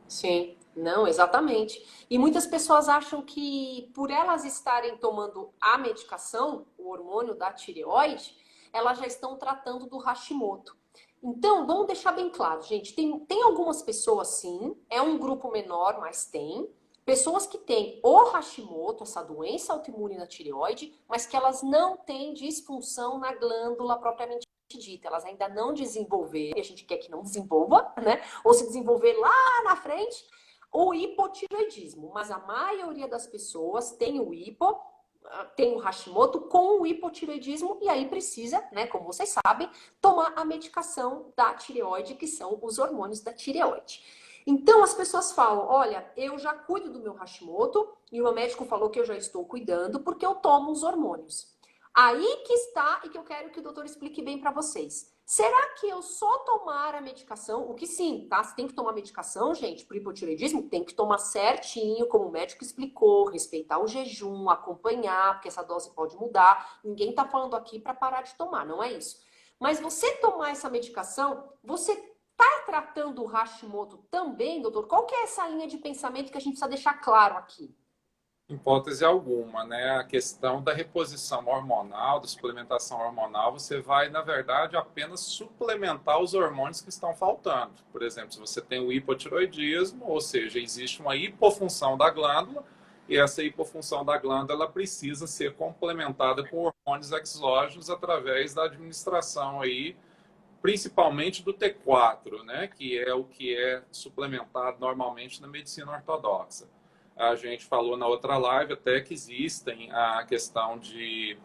Sim, não, exatamente. E muitas pessoas acham que por elas estarem tomando a medicação, o hormônio da tireoide, elas já estão tratando do Hashimoto. Então, vamos deixar bem claro, gente. Tem algumas pessoas, sim, é um grupo menor, mas tem. Pessoas que têm o Hashimoto, essa doença autoimune na tireoide, mas que elas não têm disfunção na glândula propriamente dita. Elas ainda não desenvolveram, e a gente quer que não desenvolva, né? Ou se desenvolver lá na frente, o hipotireoidismo. Mas a maioria das pessoas tem o tem o Hashimoto com o hipotireoidismo e aí precisa, né, como vocês sabem, tomar a medicação da tireoide, que são os hormônios da tireoide. Então as pessoas falam, olha, eu já cuido do meu Hashimoto e o meu médico falou que eu já estou cuidando porque eu tomo os hormônios. Aí que está e que eu quero que o doutor explique bem para vocês. Será que eu só tomar a medicação, o que sim, tá? Você tem que tomar medicação, gente, para hipotireoidismo, tem que tomar certinho, como o médico explicou, respeitar o jejum, acompanhar, porque essa dose pode mudar. Ninguém tá falando aqui para parar de tomar, não é isso. Mas você tomar essa medicação, você tá tratando o Hashimoto também, doutor? Qual que é essa linha de pensamento que a gente precisa deixar claro aqui? Hipótese alguma, né? A questão da reposição hormonal, da suplementação hormonal, você vai, na verdade, apenas suplementar os hormônios que estão faltando. Por exemplo, se você tem o hipotiroidismo, ou seja, existe uma hipofunção da glândula, e essa hipofunção da glândula ela precisa ser complementada com hormônios exógenos através da administração aí, principalmente do T4, né? Que é o que é suplementado normalmente na medicina ortodoxa. A gente falou na outra live até que existem a questão de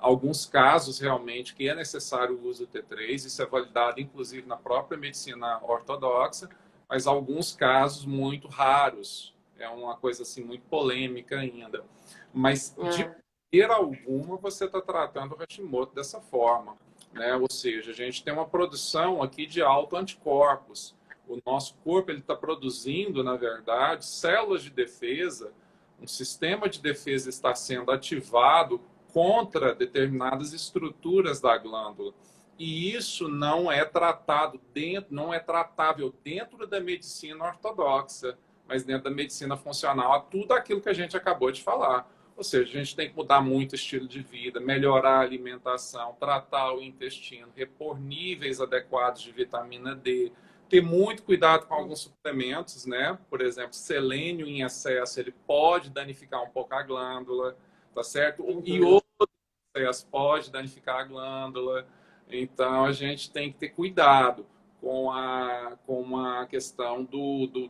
alguns casos realmente que é necessário o uso do T3, isso é validado inclusive na própria medicina ortodoxa, mas alguns casos muito raros, é uma coisa assim muito polêmica ainda. Mas de maneira alguma você está tratando o Hashimoto dessa forma, né? Ou seja, a gente tem uma produção aqui de autoanticorpos. O nosso corpo ele está produzindo, na verdade, células de defesa, um sistema de defesa está sendo ativado contra determinadas estruturas da glândula. E isso não é tratado dentro, não é tratável dentro da medicina ortodoxa, mas dentro da medicina funcional, tudo aquilo que a gente acabou de falar. Ou seja, a gente tem que mudar muito o estilo de vida, melhorar a alimentação, tratar o intestino, repor níveis adequados de vitamina D, ter muito cuidado com alguns suplementos, né? Por exemplo, selênio em excesso, ele pode danificar um pouco a glândula, tá certo? E outros em excesso pode danificar a glândula. Então, a gente tem que ter cuidado com a questão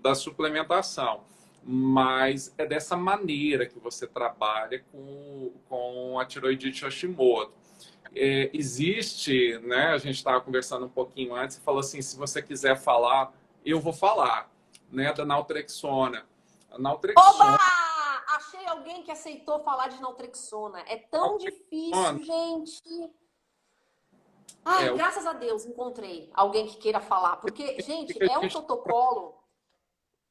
da suplementação. Mas é dessa maneira que você trabalha com a tiroidite Hashimoto. Existe, né? A gente estava conversando um pouquinho antes e falou assim, se você quiser falar, eu vou falar, né? Da naltrexona. A naltrexona. Oba! Achei alguém que aceitou falar de naltrexona. É tão difícil, gente. Ai, graças a Deus, encontrei alguém que queira falar. Porque, gente, é um protocolo.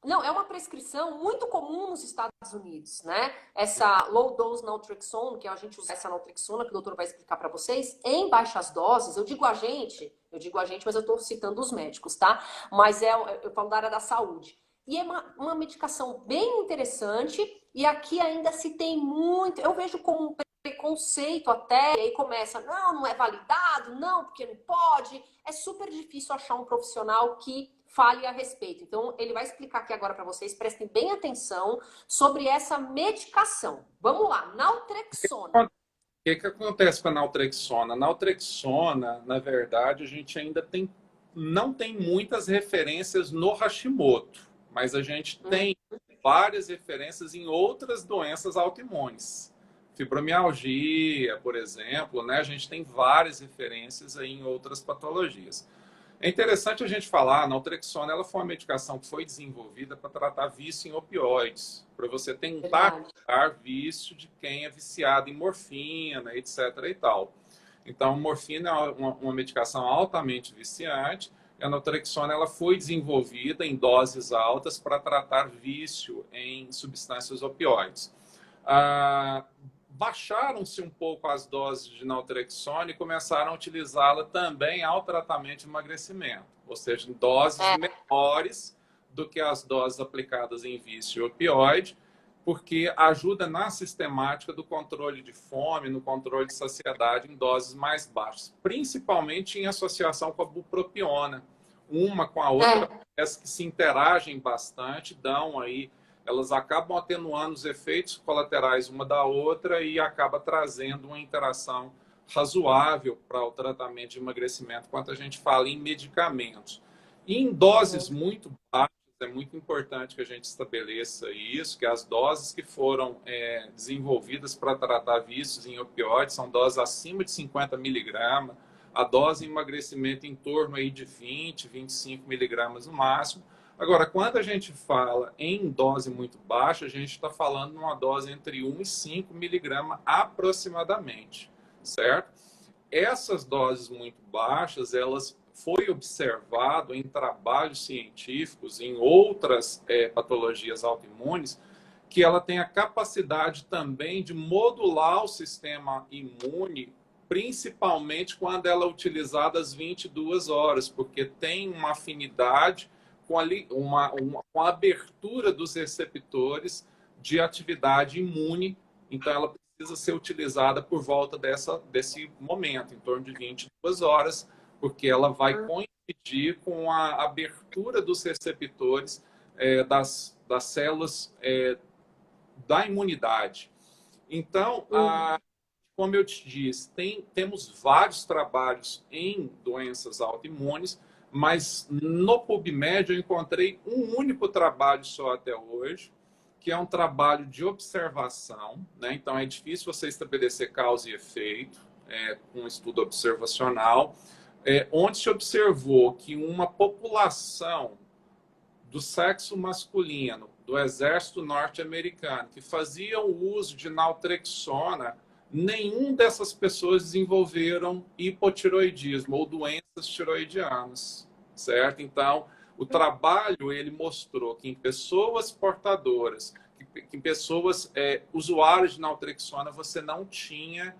Não, é uma prescrição muito comum nos Estados Unidos, né? Essa low dose naltrexone, que a gente usa essa naltrexona, que o doutor vai explicar para vocês, em baixas doses, eu digo a gente, mas eu estou citando os médicos, tá? Mas eu falo da área da saúde. E é uma medicação bem interessante, e aqui ainda se tem muito, eu vejo como um preconceito até, e aí começa, não é validado, não, porque não pode. É super difícil achar um profissional que fale a respeito. Então, ele vai explicar aqui agora para vocês, prestem bem atenção sobre essa medicação. Vamos lá, naltrexona. O que acontece com a naltrexona? A naltrexona, na verdade, a gente ainda não tem muitas referências no Hashimoto, mas a gente tem várias referências em outras doenças autoimunes, fibromialgia, por exemplo, né? A gente tem várias referências aí em outras patologias. É interessante a gente falar, a naltrexona ela foi uma medicação que foi desenvolvida para tratar vício em opioides, para você tentar Verdade. curar vício de quem é viciado em morfina, etc. e tal. Então, morfina é uma medicação altamente viciante, e a naltrexona ela foi desenvolvida em doses altas para tratar vício em substâncias opioides. Ah, baixaram-se um pouco as doses de naltrexona e começaram a utilizá-la também ao tratamento de emagrecimento, ou seja, em doses menores do que as doses aplicadas em vício opioide, porque ajuda na sistemática do controle de fome, no controle de saciedade em doses mais baixas, principalmente em associação com a bupropiona. Uma com a outra, as que se interagem bastante, dão aí, elas acabam atenuando os efeitos colaterais uma da outra e acaba trazendo uma interação razoável para o tratamento de emagrecimento, quando a gente fala em medicamentos. E em doses muito baixas, é muito importante que a gente estabeleça isso, que as doses que foram desenvolvidas para tratar vícios em opioides são doses acima de 50 miligramas, a dose de emagrecimento em torno aí de 20, 25 miligramas no máximo. Agora, quando a gente fala em dose muito baixa, a gente está falando numa dose entre 1 e 5 miligramas aproximadamente, certo? Essas doses muito baixas, elas foi observado em trabalhos científicos, em outras patologias autoimunes, que ela tem a capacidade também de modular o sistema imune, principalmente quando ela é utilizada às 22 horas, porque tem uma afinidade com a abertura dos receptores de atividade imune, então ela precisa ser utilizada por volta desse momento, em torno de 22 horas, porque ela vai coincidir com a abertura dos receptores das células da imunidade. Então, como eu te disse, temos vários trabalhos em doenças autoimunes, mas no PubMed eu encontrei um único trabalho só até hoje, que é um trabalho de observação, né? Então é difícil você estabelecer causa e efeito com um estudo observacional, onde se observou que uma população do sexo masculino do exército norte-americano que fazia o uso de naltrexona, nenhum dessas pessoas desenvolveram hipotiroidismo ou doenças tiroidianas, certo? Então, o trabalho ele mostrou que em pessoas portadoras, que em pessoas usuárias de naltrexona, você não tinha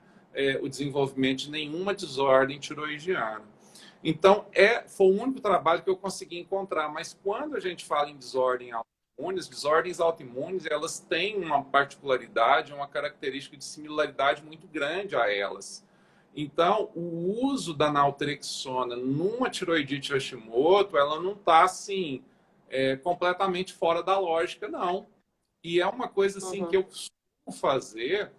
o desenvolvimento de nenhuma desordem tiroidiana. Então, foi o único trabalho que eu consegui encontrar. Mas quando a gente fala em desordens autoimunes, elas têm uma particularidade, uma característica de similaridade muito grande a elas. Então, o uso da naltrexona numa tiroidite Hashimoto, ela não está, assim, completamente fora da lógica, não. E é uma coisa, assim, que eu costumo fazer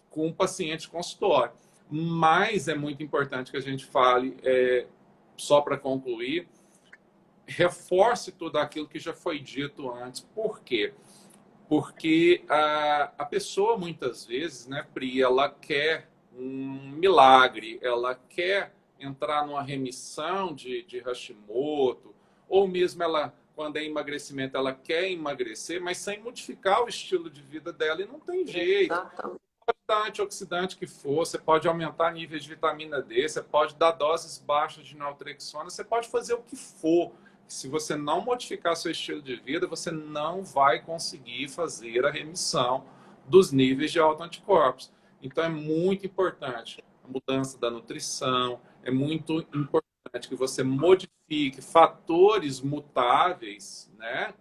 com o paciente consultório. Mas é muito importante que a gente fale, só para concluir, reforce tudo aquilo que já foi dito antes. Por quê? Porque a pessoa, muitas vezes, né, Pri, ela quer um milagre, ela quer entrar numa remissão de Hashimoto, ou mesmo ela, quando é emagrecimento, ela quer emagrecer, mas sem modificar o estilo de vida dela, e não tem jeito. Exatamente. Pode dar antioxidante que for, você pode aumentar níveis de vitamina D, você pode dar doses baixas de naltrexona, você pode fazer o que for. Se você não modificar seu estilo de vida, você não vai conseguir fazer a remissão dos níveis de autoanticorpos. Então, é muito importante a mudança da nutrição, é muito importante que você modifique fatores mutáveis, né,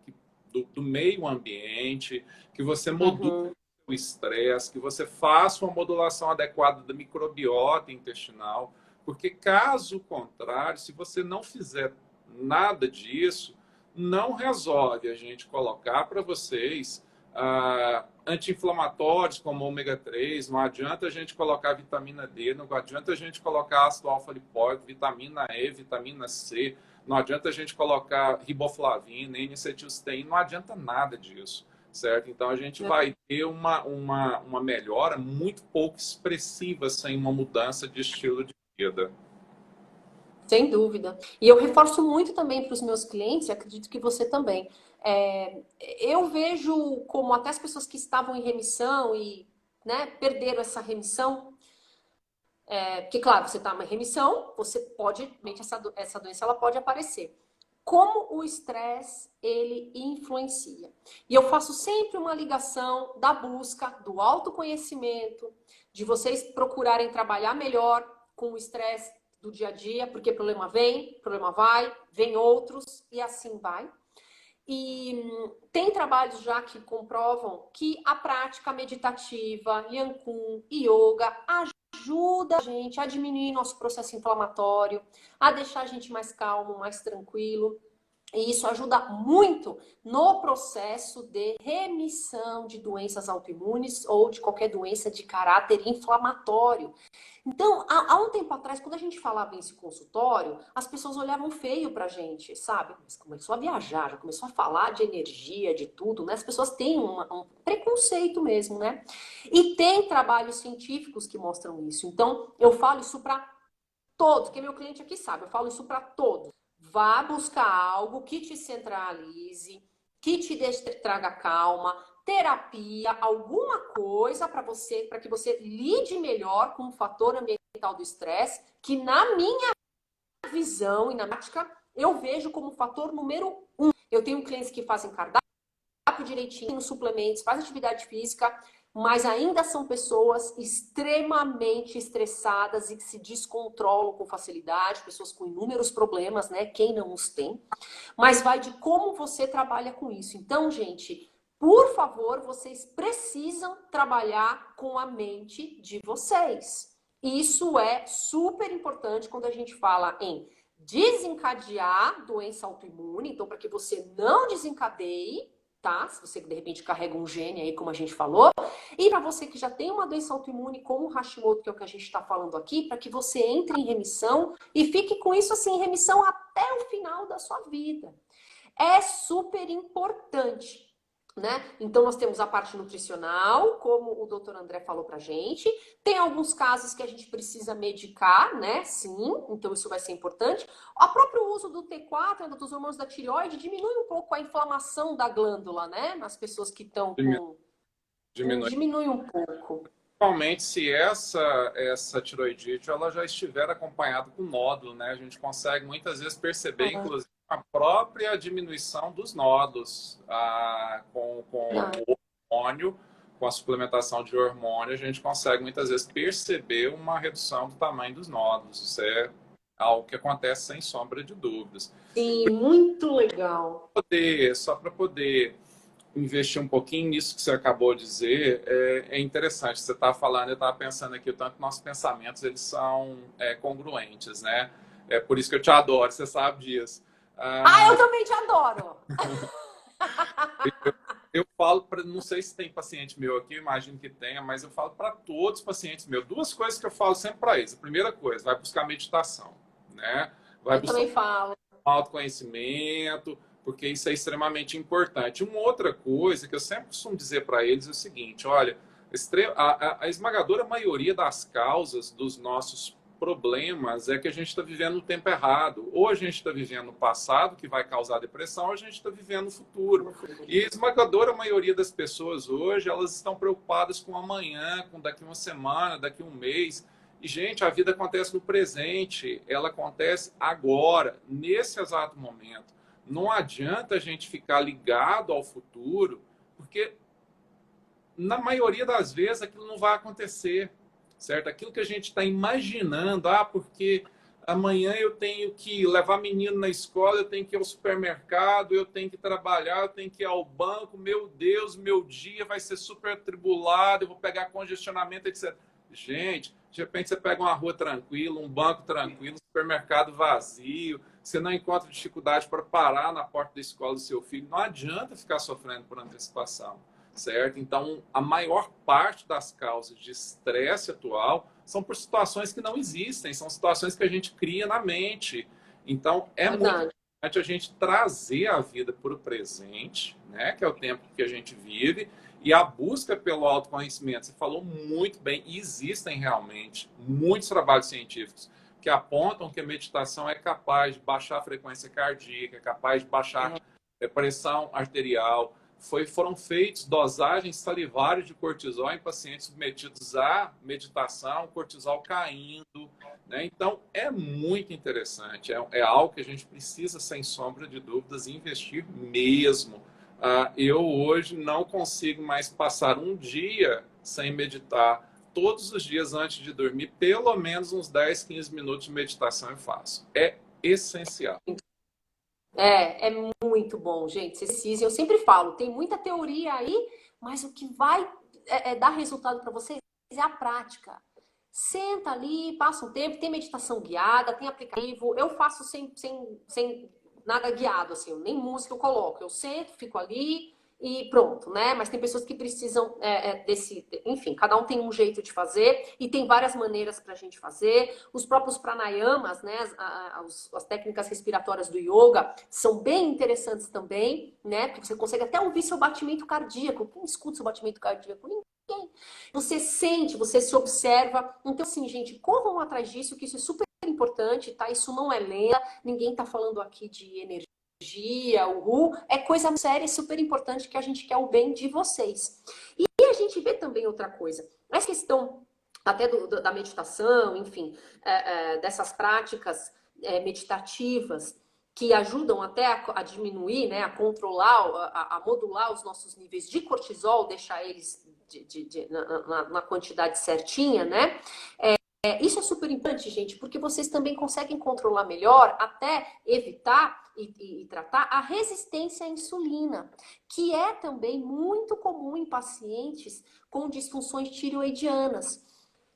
do meio ambiente, que você module o estresse, que você faça uma modulação adequada da microbiota intestinal, porque caso contrário, se você não fizer nada disso, não resolve a gente colocar para vocês anti-inflamatórios como ômega 3, não adianta a gente colocar vitamina D, não adianta a gente colocar ácido alfa-lipoico, vitamina E, vitamina C, não adianta a gente colocar riboflavina, N-acetilcisteína, não adianta nada disso. certo? Então, a gente vai ter uma melhora muito pouco expressiva sem uma mudança de estilo de vida. Sem dúvida. E eu reforço muito também para os meus clientes, e acredito que você também. Eu vejo como até as pessoas que estavam em remissão e, né, perderam essa remissão, porque, claro, você está em remissão, você pode, essa doença ela pode aparecer. Como o estresse, ele influencia. E eu faço sempre uma ligação da busca, do autoconhecimento, de vocês procurarem trabalhar melhor com o estresse do dia a dia, porque problema vem, problema vai, vem outros e assim vai. E tem trabalhos já que comprovam que a prática meditativa, Yan Kun, Yoga, ajuda a gente a diminuir nosso processo inflamatório, a deixar a gente mais calmo, mais tranquilo. E isso ajuda muito no processo de remissão de doenças autoimunes ou de qualquer doença de caráter inflamatório. Então, há um tempo atrás, quando a gente falava em esse consultório, as pessoas olhavam feio pra gente, sabe? Mas começou a viajar, já começou a falar de energia, de tudo, né? As pessoas têm um preconceito mesmo, né? E tem trabalhos científicos que mostram isso. Então, eu falo isso pra todos, que meu cliente aqui sabe, eu falo isso pra todos. Vá buscar algo que te centralize, que te traga calma, terapia, alguma coisa para que você lide melhor com o fator ambiental do estresse, que na minha visão e na prática eu vejo como fator número 1. Eu tenho clientes que fazem cardápio direitinho, suplementos, fazem atividade física, mas ainda são pessoas extremamente estressadas e que se descontrolam com facilidade, pessoas com inúmeros problemas, né? Quem não os tem? Mas vai de como você trabalha com isso. Então, gente, por favor, vocês precisam trabalhar com a mente de vocês. Isso é super importante quando a gente fala em desencadear doença autoimune. Então, para que você não desencadeie, tá? Se você de repente carrega um gene aí, como a gente falou, e para você que já tem uma doença autoimune como o Hashimoto, que é o que a gente está falando aqui, para que você entre em remissão e fique com isso assim em remissão até o final da sua vida. É super importante, né? Então nós temos a parte nutricional, como o Dr. André falou pra gente. Tem alguns casos que a gente precisa medicar, né? Sim, então isso vai ser importante. O próprio uso do T4, né, dos hormônios da tireoide, diminui um pouco a inflamação da glândula, né? Nas pessoas que estão com... Diminui. Diminui um pouco. Principalmente se essa tiroidite ela já estiver acompanhada com nódulo, né? A gente consegue muitas vezes perceber, inclusive, a própria diminuição dos nódulos com o hormônio, com a suplementação de hormônio, a gente consegue muitas vezes perceber uma redução do tamanho dos nódulos. Isso é algo que acontece sem sombra de dúvidas. Sim, muito legal. Só para poder investir um pouquinho nisso que você acabou de dizer, é interessante. Você está falando, eu estava pensando aqui, o tanto que nossos pensamentos eles são congruentes, né? É por isso que eu te adoro, você sabe disso. Eu também te adoro! Eu falo para, não sei se tem paciente meu aqui, eu imagino que tenha, mas eu falo para todos os pacientes meus, duas coisas que eu falo sempre para eles. A primeira coisa, vai buscar meditação, né? Vai buscar também falo. autoconhecimento, porque isso é extremamente importante. Uma outra coisa que eu sempre costumo dizer para eles é o seguinte, olha, a esmagadora maioria das causas dos nossos problemas é que a gente está vivendo no tempo errado. Ou a gente está vivendo no passado, que vai causar depressão, ou a gente está vivendo no futuro. E a esmagadora maioria das pessoas hoje, elas estão preocupadas com amanhã, com daqui uma semana, daqui um mês. E, gente, a vida acontece no presente, ela acontece agora, nesse exato momento. Não adianta a gente ficar ligado ao futuro, porque na maioria das vezes aquilo não vai acontecer, certo? Aquilo que a gente está imaginando, porque amanhã eu tenho que levar menino na escola, eu tenho que ir ao supermercado, eu tenho que trabalhar, eu tenho que ir ao banco, meu Deus, meu dia vai ser super atribulado, eu vou pegar congestionamento, etc. Gente, de repente você pega uma rua tranquila, um banco tranquilo, um supermercado vazio, você não encontra dificuldade para parar na porta da escola do seu filho, não adianta ficar sofrendo por antecipação, certo? Então, a maior parte das causas de estresse atual são por situações que não existem, são situações que a gente cria na mente. Então, é muito importante a gente trazer a vida para o presente, né? Que é o tempo que a gente vive, e a busca pelo autoconhecimento. Você falou muito bem, e existem realmente muitos trabalhos científicos que apontam que a meditação é capaz de baixar a frequência cardíaca, é capaz de baixar a pressão arterial. Foram feitas dosagens salivares de cortisol em pacientes submetidos à meditação, cortisol caindo, né? Então, é muito interessante. É algo que a gente precisa, sem sombra de dúvidas, investir mesmo. Eu hoje não consigo mais passar um dia sem meditar. Todos os dias antes de dormir, pelo menos uns 10, 15 minutos de meditação eu faço. É essencial. É muito bom, gente. Vocês precisam. Eu sempre falo, tem muita teoria aí, mas o que vai dar resultado para vocês é a prática. Senta ali, passa um tempo, tem meditação guiada, tem aplicativo. Eu faço sem nada guiado, assim, nem música eu coloco. Eu sento, fico ali e pronto, né? Mas tem pessoas que precisam desse. Enfim, cada um tem um jeito de fazer e tem várias maneiras para a gente fazer. Os próprios pranayamas, né? As técnicas respiratórias do yoga são bem interessantes também, né? Porque você consegue até ouvir seu batimento cardíaco. Quem escuta seu batimento cardíaco? Ninguém. Você sente, você se observa. Então, assim, gente, corram atrás disso, que isso é super importante, tá? Isso não é lenda, ninguém tá falando aqui de energia, é coisa séria e super importante que a gente quer o bem de vocês. E a gente vê também outra coisa, essa questão até da meditação, enfim, dessas práticas meditativas que ajudam até a diminuir, né, a controlar, a modular os nossos níveis de cortisol, deixar eles na quantidade certinha, né? Isso é super importante, gente, porque vocês também conseguem controlar melhor, até evitar e tratar a resistência à insulina, que é também muito comum em pacientes com disfunções tireoidianas.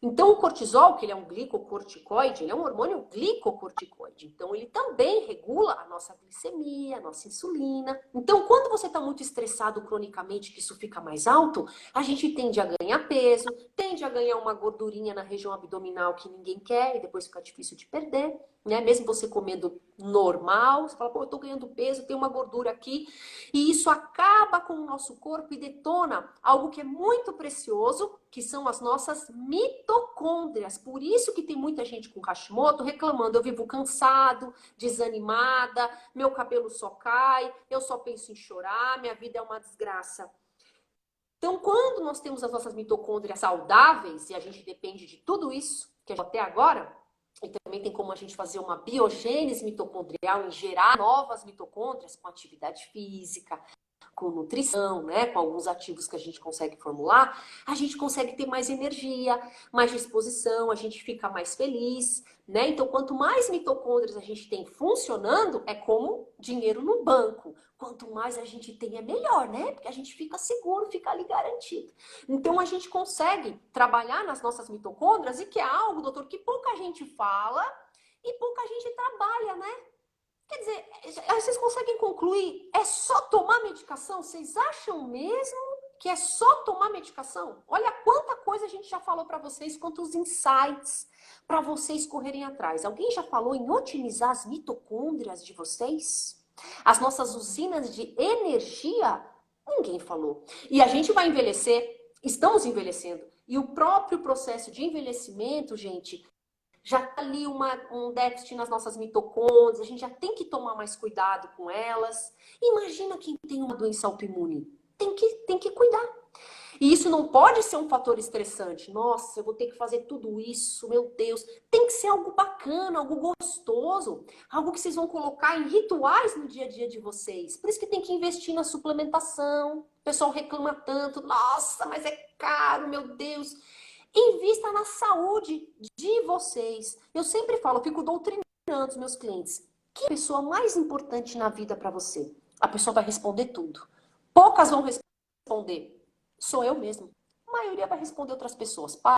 Então, o cortisol, que ele é um glicocorticoide, ele é um hormônio glicocorticoide. Então, ele também regula a nossa glicemia, a nossa insulina. Então, quando você está muito estressado cronicamente, que isso fica mais alto, a gente tende a ganhar peso, tende a ganhar uma gordurinha na região abdominal que ninguém quer e depois fica difícil de perder, né? Mesmo você comendo normal, você fala, pô, eu tô ganhando peso, tem uma gordura aqui. E isso acaba com o nosso corpo e detona algo que é muito precioso, que são as nossas mitocôndrias. Por isso que tem muita gente com Hashimoto reclamando, eu vivo cansado, desanimada, meu cabelo só cai, eu só penso em chorar, minha vida é uma desgraça. Então, quando nós temos as nossas mitocôndrias saudáveis, e a gente depende de tudo isso, que até agora, e também tem como a gente fazer uma biogênese mitocondrial, em gerar novas mitocôndrias com atividade física, com nutrição, né, com alguns ativos que a gente consegue formular, a gente consegue ter mais energia, mais disposição, a gente fica mais feliz, né? Então, quanto mais mitocôndrias a gente tem funcionando, é como dinheiro no banco. Quanto mais a gente tem, é melhor, né? Porque a gente fica seguro, fica ali garantido. Então, a gente consegue trabalhar nas nossas mitocôndrias, e que é algo, doutor, que pouca gente fala e pouca gente trabalha, né? Quer dizer, vocês conseguem concluir? É só tomar medicação? Vocês acham mesmo que é só tomar medicação? Olha quanta coisa a gente já falou para vocês, quantos insights para vocês correrem atrás. Alguém já falou em otimizar as mitocôndrias de vocês? As nossas usinas de energia? Ninguém falou. E a gente vai envelhecer, estamos envelhecendo. E o próprio processo de envelhecimento, gente, já tá ali um déficit nas nossas mitocôndrias, a gente já tem que tomar mais cuidado com elas. Imagina quem tem uma doença autoimune. Tem que cuidar. E isso não pode ser um fator estressante. Nossa, eu vou ter que fazer tudo isso, meu Deus. Tem que ser algo bacana, algo gostoso, algo que vocês vão colocar em rituais no dia a dia de vocês. Por isso que tem que investir na suplementação. O pessoal reclama tanto. Nossa, mas é caro, meu Deus. Invista na saúde de vocês. Eu sempre falo, eu fico doutrinando os meus clientes. Que é a pessoa mais importante na vida para você? A pessoa vai responder tudo. Poucas vão responder. Sou eu mesmo. A maioria vai responder outras pessoas. Pai,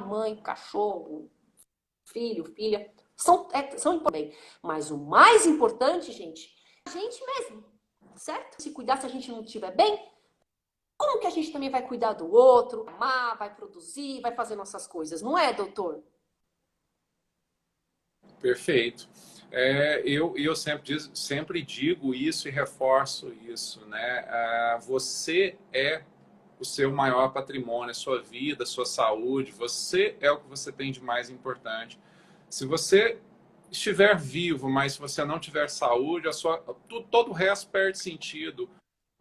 mãe, cachorro, filho, filha. São importantes. Mas o mais importante, gente, é a gente mesmo. Certo? Se cuidar, se a gente não estiver bem, como que a gente também vai cuidar do outro, amar, vai produzir, vai fazer nossas coisas, não é, doutor? Perfeito. Eu sempre digo isso e reforço isso, né? Você é o seu maior patrimônio, a sua vida, a sua saúde. Você é o que você tem de mais importante. Se você estiver vivo, mas se você não tiver saúde, todo o resto perde sentido.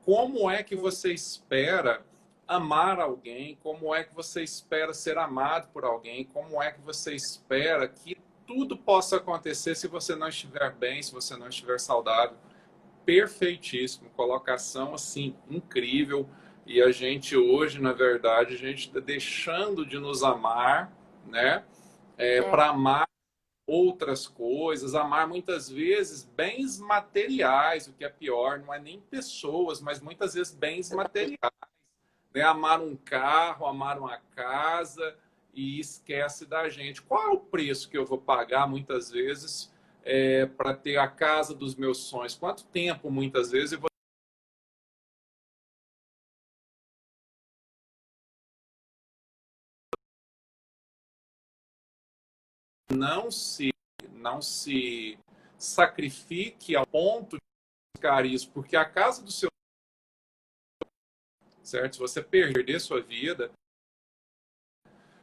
Como é que você espera amar alguém? Como é que você espera ser amado por alguém? Como é que você espera que tudo possa acontecer se você não estiver bem, se você não estiver saudável? Perfeitíssimo, colocação assim incrível. E a gente hoje, na verdade, a gente está deixando de nos amar, né? Para amar outras coisas, amar muitas vezes bens materiais, o que é pior, não é nem pessoas, mas muitas vezes bens materiais, né? Amar um carro, amar uma casa e esquece da gente. Qual é o preço que eu vou pagar muitas vezes para ter a casa dos meus sonhos? Quanto tempo muitas vezes eu vou não se não se sacrifique ao ponto de buscar isso, porque a casa do seu, certo? Se você perder sua vida,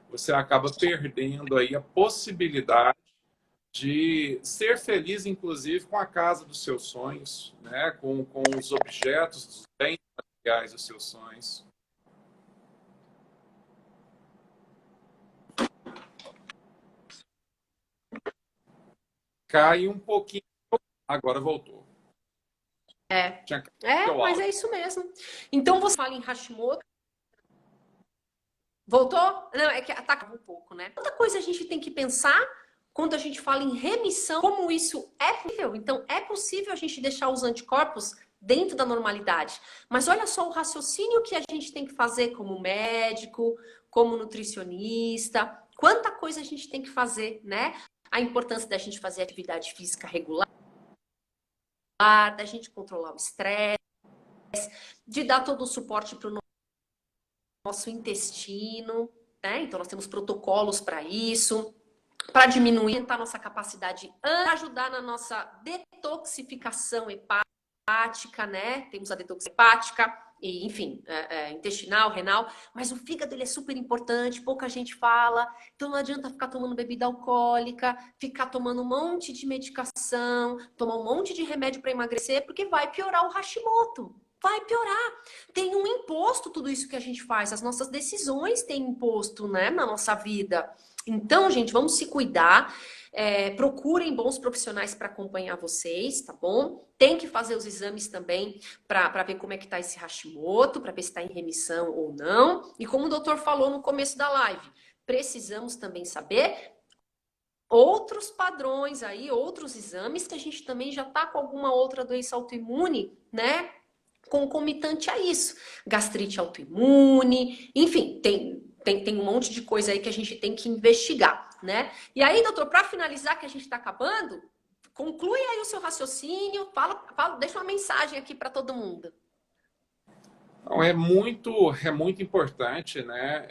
você acaba perdendo aí a possibilidade de ser feliz, inclusive, com a casa dos seus sonhos, né? Com os objetos, os bens materiais dos seus sonhos. Cai um pouquinho, agora voltou. Mas é isso mesmo. Então você fala em Hashimoto. Voltou? Não, é que ataca um pouco, né? Outra coisa a gente tem que pensar quando a gente fala em remissão, como isso é possível. Então, é possível a gente deixar os anticorpos dentro da normalidade. Mas olha só o raciocínio que a gente tem que fazer como médico, como nutricionista. Quanta coisa a gente tem que fazer, né? A importância da gente fazer atividade física regular, da gente controlar o estresse, de dar todo o suporte para o nosso intestino, né? Então nós temos protocolos para isso, para diminuir a nossa capacidade, ajudar na nossa detoxificação hepática, né? Temos a detoxificação hepática, e, enfim, intestinal, renal, mas o fígado ele é super importante, pouca gente fala, então não adianta ficar tomando bebida alcoólica, ficar tomando um monte de medicação, tomar um monte de remédio para emagrecer, porque vai piorar o Hashimoto. Vai piorar. Tem um imposto tudo isso que a gente faz. As nossas decisões têm imposto, né, na nossa vida. Então, gente, vamos se cuidar. Procurem bons profissionais para acompanhar vocês, tá bom? Tem que fazer os exames também para ver como é que tá esse Hashimoto, para ver se está em remissão ou não. E como o doutor falou no começo da live, precisamos também saber outros padrões aí, outros exames que a gente também já tá com alguma outra doença autoimune, né? Concomitante a isso. Gastrite autoimune, enfim, tem um monte de coisa aí que a gente tem que investigar, né? E aí, doutor, para finalizar, que a gente está acabando, conclui aí o seu raciocínio, deixa uma mensagem aqui para todo mundo. Não, é muito importante, né?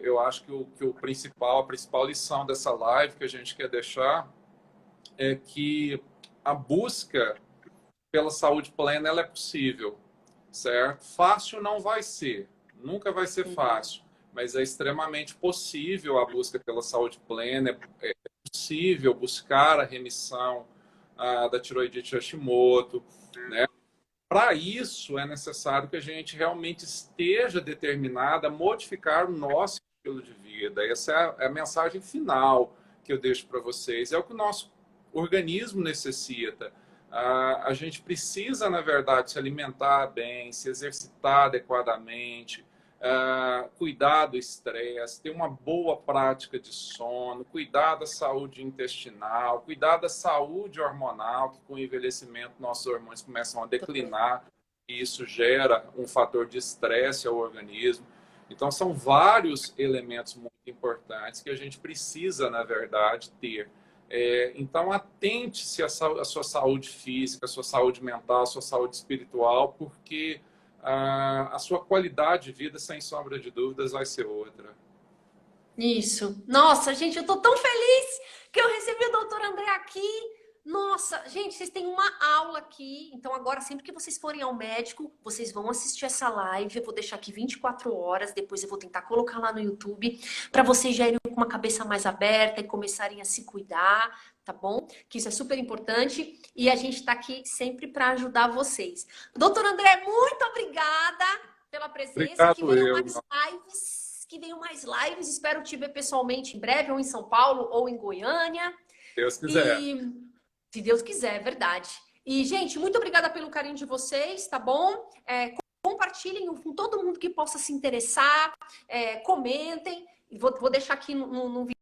Eu acho que a principal lição dessa live que a gente quer deixar é que a busca pela saúde plena ela é possível, certo? Fácil não vai ser, nunca vai ser fácil, mas é extremamente possível a busca pela saúde plena, é possível buscar a remissão da tiroidite Hashimoto, né? Para isso é necessário que a gente realmente esteja determinado a modificar o nosso estilo de vida. Essa é a mensagem final que eu deixo para vocês. É o que o nosso organismo necessita. A gente precisa, na verdade, se alimentar bem, se exercitar adequadamente, cuidar do estresse, ter uma boa prática de sono, cuidar da saúde intestinal, cuidar da saúde hormonal, que com o envelhecimento nossos hormônios começam a declinar e isso gera um fator de estresse ao organismo. Então, são vários elementos muito importantes que a gente precisa, na verdade, ter. Então, atente-se à sua saúde física, à sua saúde mental, à sua saúde espiritual, porque a sua qualidade de vida, sem sombra de dúvidas, vai ser outra. Isso. Nossa, gente, eu tô tão feliz que eu recebi o doutor André aqui. Nossa, gente, vocês têm uma aula aqui. Então, agora, sempre que vocês forem ao médico, vocês vão assistir essa live. Eu vou deixar aqui 24 horas. Depois eu vou tentar colocar lá no YouTube para vocês já irem com uma cabeça mais aberta e começarem a se cuidar, tá bom? Que isso é super importante. E a gente tá aqui sempre para ajudar vocês. Doutor André, muito obrigada pela presença. Que Obrigado, venham eu. mais lives. Que venham mais lives. Espero te ver pessoalmente em breve, ou em São Paulo, ou em Goiânia. Deus quiser. E se Deus quiser, é verdade. E, gente, muito obrigada pelo carinho de vocês, tá bom? Compartilhem com todo mundo que possa se interessar, comentem. Vou deixar aqui no